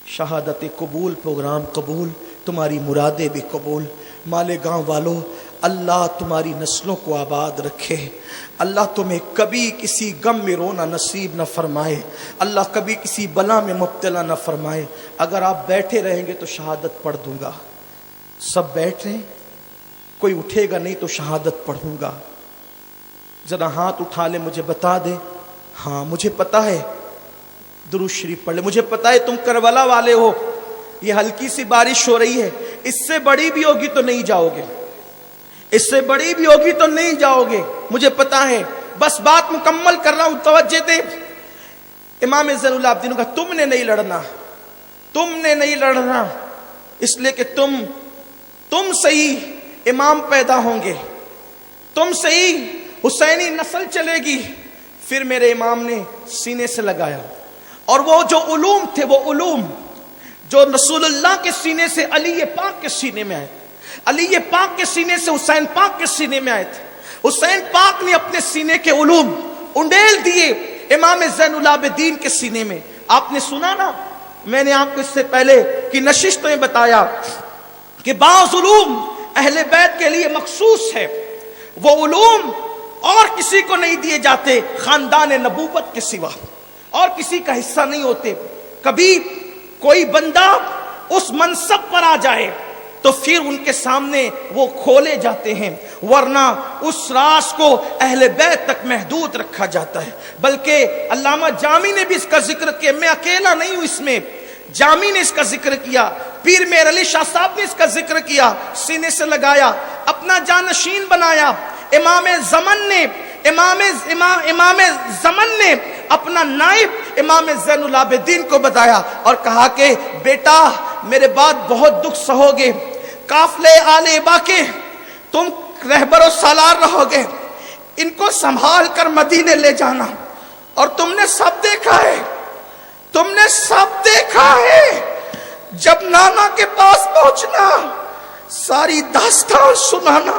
شہادت قبول، پروگرام قبول، تمہاری مرادیں بھی قبول۔ مالیگاؤں والوں، اللہ تمہاری نسلوں کو آباد رکھے، اللہ تمہیں کبھی کسی غم میں رونا نصیب نہ فرمائے، اللہ کبھی کسی بلا میں مبتلا نہ فرمائے۔ اگر آپ بیٹھے رہیں گے تو شہادت پڑھ دوں گا، سب بیٹھ رہے، کوئی اٹھے گا نہیں تو شہادت پڑھوں گا۔ ذرا ہاتھ اٹھا لے، مجھے بتا دے، ہاں مجھے پتا ہے، درود شریف پڑھ لے، مجھے پتا ہے تم کربلا والے ہو، یہ ہلکی سی بارش ہو رہی ہے، اس سے بڑی بھی ہوگی تو نہیں جاؤ گے، اس سے بڑی بھی ہوگی تو نہیں جاؤ گے، مجھے پتا ہے، بس بات مکمل کر رہا ہوں، توجہ دے۔ امام زین العابدین کا تم نے نہیں لڑنا، اس لیے کہ تم سے ہی امام پیدا ہوں گے، تم سے ہی حسینی نسل چلے گی۔ پھر میرے امام نے سینے سے لگایا، اور وہ جو علوم تھے، وہ علوم جو رسول اللہ کے سینے سے علی پاک کے سینے میں آئے، علی پاک کے سینے سے حسین پاک کے سینے میں آئے تھے، حسین پاک نے اپنے سینے کے علوم انڈیل دیے امام زین العابدین کے سینے میں۔ آپ نے سنا نا، میں نے آپ کو اس سے پہلے کی نشستوں میں بتایا کہ بعض علوم اہل بیت کے لیے مخصوص ہے، وہ علوم اور کسی کو نہیں دیے جاتے خاندان نبوت کے سوا، اور کسی کا حصہ نہیں ہوتے۔ کبھی کوئی بندہ اس منصب پر آ جائے تو پھر ان کے سامنے وہ کھولے جاتے ہیں، ورنہ اس راز کو اہل بیت تک محدود رکھا جاتا ہے۔ بلکہ علامہ جامی نے بھی اس کا ذکر کیا، میں اکیلا نہیں ہوں اس میں، جامی نے اس کا ذکر کیا، پیر میر علی شاہ صاحب نے اس کا ذکر کیا، سینے سے لگایا، اپنا جانشین بنایا۔ امام زمن نے اپنا نائب امام زین العابدین کو بتایا اور کہا کہ بیٹا میرے بعد بہت دکھ سہو گے، قافلے آل ابا کے تم رہبر و سالار رہو گے، ان کو سنبھال کر مدینے لے جانا۔ اور تم نے سب دیکھا ہے، جب نانا کے پاس پہنچنا، ساری داستان سنانا،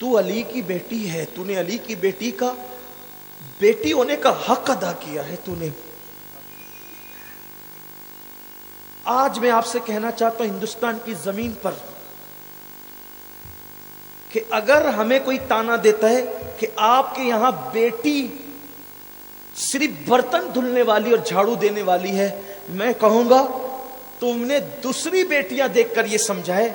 تو علی کی بیٹی ہے, تو نے علی کی بیٹی ہونے کا حق ادا کیا ہے تو نے. آج میں آپ سے کہنا چاہتا ہوں ہندوستان کی زمین پر کہ اگر ہمیں کوئی تانا دیتا ہے کہ آپ کے یہاں بیٹی صرف برتن دھلنے والی اور جھاڑو دینے والی ہے, میں کہوں گا تم نے دوسری بیٹیاں دیکھ کر یہ سمجھا ہے.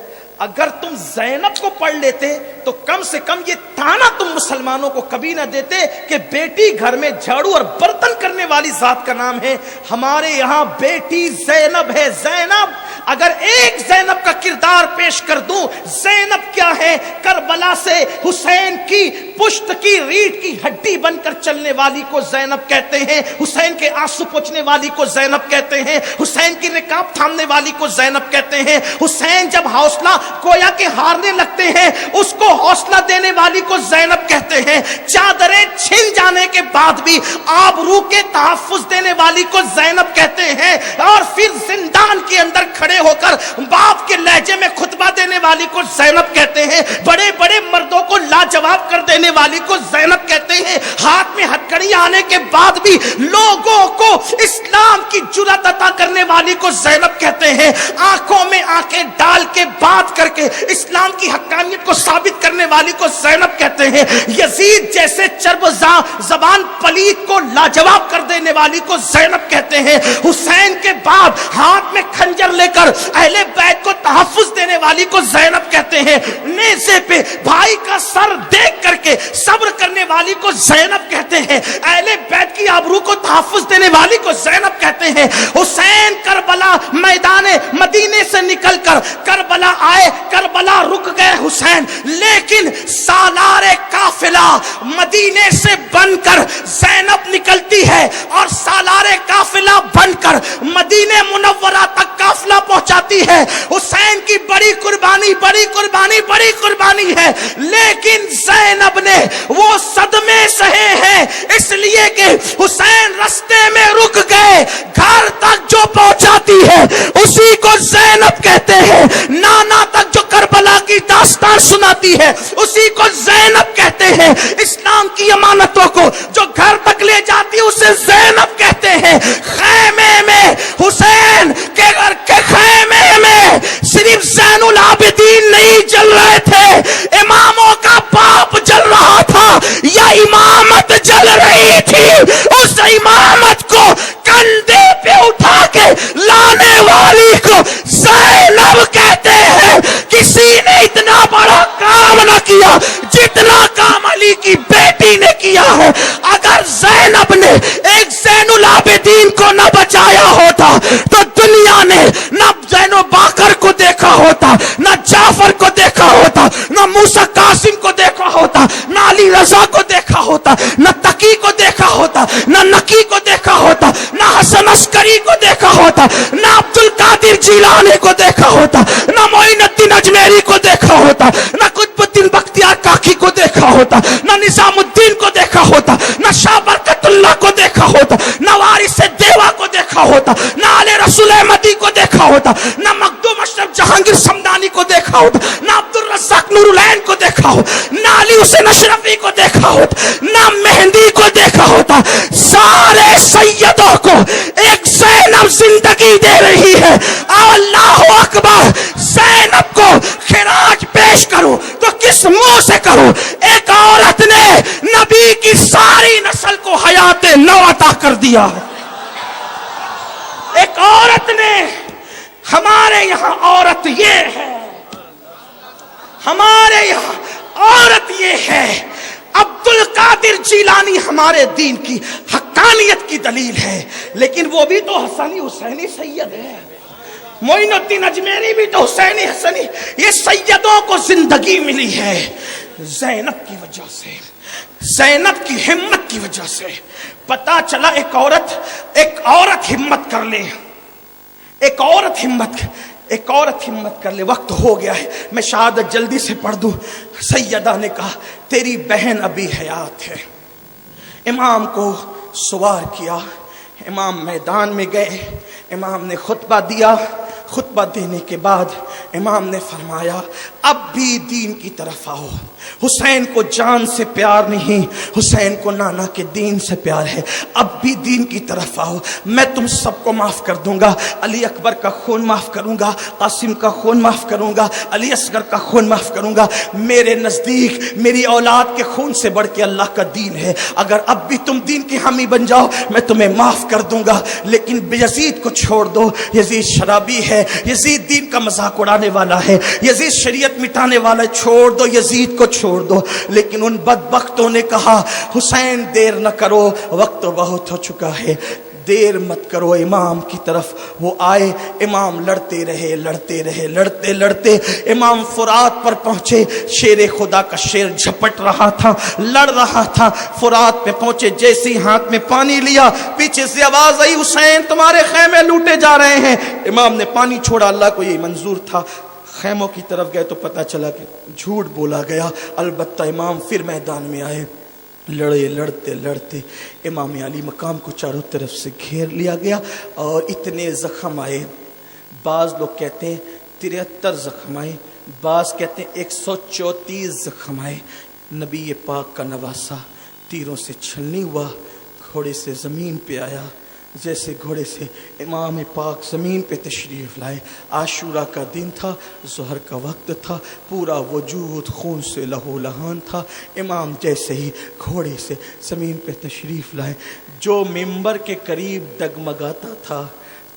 اگر تم زینب کو پڑھ لیتے تو کم سے کم یہ تانا تم مسلمانوں کو کبھی نہ دیتے کہ بیٹی گھر میں جھاڑو اور برتن کرنے والی ذات کا نام ہے. ہمارے یہاں بیٹی زینب ہے. زینب, اگر ایک زینب کا کردار پیش کر دوں, زینب کیا ہے؟ کربلا سے حسین کی پشت کی ریڑھ کی ہڈی بن کر چلنے والی کو زینب کہتے ہیں, حسین کے آنسو پوچھنے والی کو زینب کہتے ہیں, حسین کی رکاب تھامنے والی کو زینب کہتے ہیں. حسین جب حوصلہ گویا کہ ہارنے لگتے ہیں اس کو حوصلہ دینے والی کو زینب کہتے ہیں. چادریں چھن جانے کے بعد بھی آبرو کے تحفظ دینے والی کو زینب کہتے ہیں. اور پھر زندان کے اندر کھڑے ہو کر باپ کے لہجے میں خطبہ دینے والی کو زینب کہتے ہیں. بڑے بڑے مردوں کو لاجواب کر دینے والی کو زینب کہتے ہیں. ہاتھ میں ہتھکڑی آنے کے بعد بھی لوگوں کو اسلام کی جرأت عطا کرنے والی کو زینب کہتے ہیں. آنکھوں میں آنکھیں ڈال کے بات کر کے اسلام کی حقانیت کو ثابت کرنے والی کو زینب کہتے ہیں. یزید جیسے چرب زبان پلید کو لاجواب کر دینے والی کو زینب کہتے ہیں. حسین کے بعد ہاتھ میں خنجر لے کر اہل بیت کو تحفظ دینے والی کو زینب کہتے ہیں. نیزے پہ بھائی کا سر دیکھ کر کے صبر کرنے والی کو زینب کہتے ہیں. اہل بیت کی آبرو کو تحفظ دینے والی کو زینب کہتے ہیں. حسین کربلا میدان مدینے سے نکل کر کربلا آئے, کربلا رک گئے حسین, لیکن سالار قافلہ مدینے سے بن کر زینب نکلتی ہے اور سالار قافلہ بن کر مدینے منورہ تک قافلہ پہنچاتی ہے. حسین کی بڑی قربانی ہے, لیکن زینب نے وہ صدمے سہے ہیں اس لیے کہ حسین رستے میں رک گئے. گھر تک جو پہنچاتی ہے اسی کو زینب کہتے ہیں. نانا تک جو کربلا کی داستان سناتی ہے اسی کو زینب کہتے ہیں. اسلام کی امانتوں کو جو گھر تک لے جاتی ہے اسے زینب کہتے ہیں. خیمے میں حسین کے گھر کے خیمے میں صرف زین العابدین نہیں جل رہے تھے, اماموں کا باپ جل رہا تھا یا امامت جل رہی تھی. اس امامت کو کندھے پہ اٹھا کے لانے والی کو زینب کہتے ہیں. کسی نے اتنا بڑا کام نہ کیا جتنا کام علی کی بیٹی نے کیا ہے. اگر زینب نے ایک زین العابدین کو نہ بچایا ہوتا تو دنیا نے نہ زین و باقر کو دیکھا ہوتا, نہ جعفر کو دیکھا ہوتا, نہ موسیٰ قاسم کو دیکھا ہوتا, نہ علی رضا کو دیکھا ہوتا, نہ تقی کو دیکھا ہوتا, نہ نقی کو دیکھا ہوتا, نہ حسن عسکری کو دیکھا ہوتا, نہ عبد القادر جیلانی کو دیکھا ہوتا, نہ معین الدین اجمیری کو دیکھا ہوتا, نہ قطب الدین بختیار کاکی کو دیکھا ہوتا, نہ نظام الدین کو دیکھا ہوتا, نہ شاہ برکت اللہ کو دیکھا ہوتا, نہ وارث دیوا کو دیکھا ہوتا, نہ آل رسول احمدی کو دیکھا ہوتا, نہ مخدوم اشرف جہانگیر سمدانی کو دیکھا ہوتا, نہ عبد الرزاق نور العین کو دیکھا ہوتا, نہ علی حسین اشرفی کو دیکھا ہوتا, نہ مہندی کو دیکھا ہوتا. سارے سیدوں کو ایک زینب زندگی دے رہی ہے. اللہ اکبر. زینب کو خراج پیش کروں تو کس منہ سے کروں؟ ایک عورت نے نبی کی ساری نسل کو حیات نو عطا کر دیا. ایک عورت نے, ہمارے یہاں عورت یہ ہے, ہمارے یہاں عورت یہ ہے. عبد القادر جیلانی ہمارے دین کی حقانیت کی دلیل ہے, لیکن وہ بھی تو حسنی حسینی سید ہے. معین الدین اجمیری بھی تو حسینی حسنی. یہ سیدوں کو زندگی ملی ہے زینب کی وجہ سے, زینب کی ہمت کی وجہ سے. پتا چلا ایک عورت ہمت کر لے, ایک عورت ہمت کر لے. وقت ہو گیا ہے, میں شہادت جلدی سے پڑھ دوں. سیدہ نے کہا تیری بہن ابھی حیات ہے. امام کو سوار کیا, امام میدان میں گئے, امام نے خطبہ دیا. خطبہ دینے کے بعد امام نے فرمایا اب بھی دین کی طرف آؤ. حسین کو جان سے پیار نہیں, حسین کو نانا کے دین سے پیار ہے. اب بھی دین کی طرف آؤ, میں تم سب کو معاف کر دوں گا. علی اکبر کا خون معاف کروں گا, قاسم کا خون معاف کروں گا, علی اصغر کا خون معاف کروں گا. میرے نزدیک میری اولاد کے خون سے بڑھ کے اللہ کا دین ہے. اگر اب بھی تم دین کی حامی بن جاؤ میں تمہیں معاف کر دوں گا, لیکن یزید کو چھوڑ دو. یزید شرابی ہے, یزید دین کا مذاق اڑانے والا ہے, یزید شریعت مٹانے والا ہے, چھوڑ دو یزید کو چھوڑ دو. لیکن ان بدبختوں نے کہا حسین دیر نہ کرو, وقت بہت ہو چکا ہے, دیر مت کرو امام کی طرف. وہ آئے, امام لڑتے رہے لڑتے رہے لڑتے لڑتے امام فرات پر پہنچے. شیر خدا کا شیر جھپٹ رہا تھا, لڑ رہا تھا. فرات پہ پہنچے, جیسے ہی ہاتھ میں پانی لیا پیچھے سے آواز آئی حسین تمہارے خیمے لوٹے جا رہے ہیں. امام نے پانی چھوڑا, اللہ کو یہ منظور تھا. خیموں کی طرف گئے تو پتہ چلا کہ جھوٹ بولا گیا. البتہ امام پھر میدان میں آئے, لڑے لڑتے لڑتے امام علی مقام کو چاروں طرف سے گھیر لیا گیا اور اتنے زخم آئے. بعض لوگ کہتے ہیں 73 زخم آئے, بعض کہتے ہیں 134 زخم آئے. نبی پاک کا نواسا تیروں سے چھلنی ہوا, گھوڑے سے زمین پہ آیا. جیسے گھوڑے سے امام پاک زمین پہ تشریف لائے. عاشورہ کا دن تھا, ظہر کا وقت تھا, پورا وجود خون سے لہو لہان تھا. امام جیسے ہی گھوڑے سے زمین پہ تشریف لائے, جو ممبر کے قریب ڈگمگاتا تھا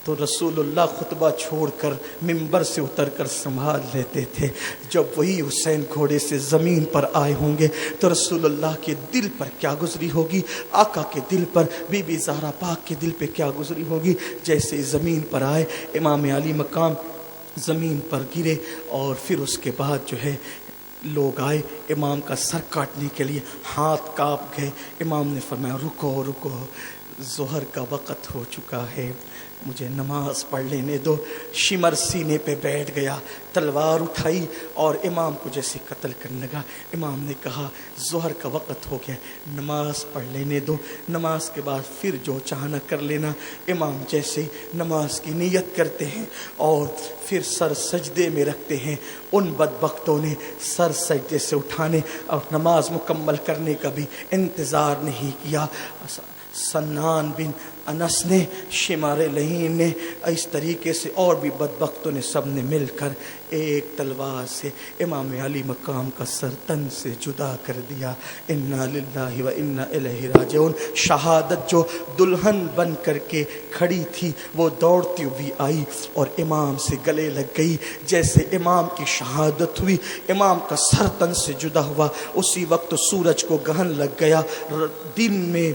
تو رسول اللہ خطبہ چھوڑ کر ممبر سے اتر کر سنبھال لیتے تھے. جب وہی حسین گھوڑے سے زمین پر آئے ہوں گے تو رسول اللہ کے دل پر کیا گزری ہوگی, آقا کے دل پر, بی بی زہرا پاک کے دل پہ کیا گزری ہوگی. جیسے زمین پر آئے امام علی مقام زمین پر گرے اور پھر اس کے بعد جو ہے لوگ آئے امام کا سر کاٹنے کے لیے, ہاتھ کانپ گئے. امام نے فرمایا رکو رکو, ظہر کا وقت ہو چکا ہے, مجھے نماز پڑھ لینے دو. شمر سینے پہ بیٹھ گیا, تلوار اٹھائی اور امام کو جیسے قتل کرنے لگا. امام نے کہا ظہر کا وقت ہو گیا, نماز پڑھ لینے دو, نماز کے بعد پھر جو چاہنا کر لینا. امام جیسے نماز کی نیت کرتے ہیں اور پھر سر سجدے میں رکھتے ہیں. ان بدبختوں نے سر سجدے سے اٹھانے اور نماز مکمل کرنے کا بھی انتظار نہیں کیا. سنان بن انس نے, شمار لہین نے, اس طریقے سے اور بھی بدبختوں نے, سب نے مل کر ایک تلوار سے امام علی مقام کا سر تن سے جدا کر دیا. انا للہ و انا الیہ راجعون. شہادت جو دلہن بن کر کے کھڑی تھی وہ دوڑتی ہوئی آئی اور امام سے گلے لگ گئی. جیسے امام کی شہادت ہوئی امام کا سر تن سے جدا ہوا, اسی وقت سورج کو گہن لگ گیا. دن میں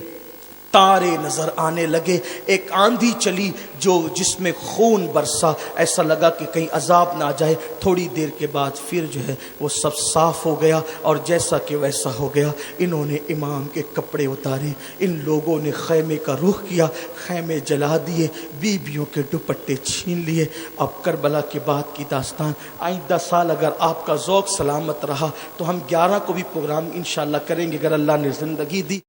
تارے نظر آنے لگے, ایک آندھی چلی جو جس میں خون برسا, ایسا لگا کہ کہیں عذاب نہ آ جائے. تھوڑی دیر کے بعد پھر جو ہے وہ سب صاف ہو گیا اور جیسا کہ ویسا ہو گیا. انہوں نے امام کے کپڑے اتارے, ان لوگوں نے خیمے کا رخ کیا, خیمے جلا دیے, بیویوں کے دوپٹے چھین لیے. اب کربلا کے بعد کی داستان آئندہ سال اگر آپ کا ذوق سلامت رہا تو ہم 11 کو بھی پروگرام انشاءاللہ کریں گے اگر اللہ نے زندگی دی.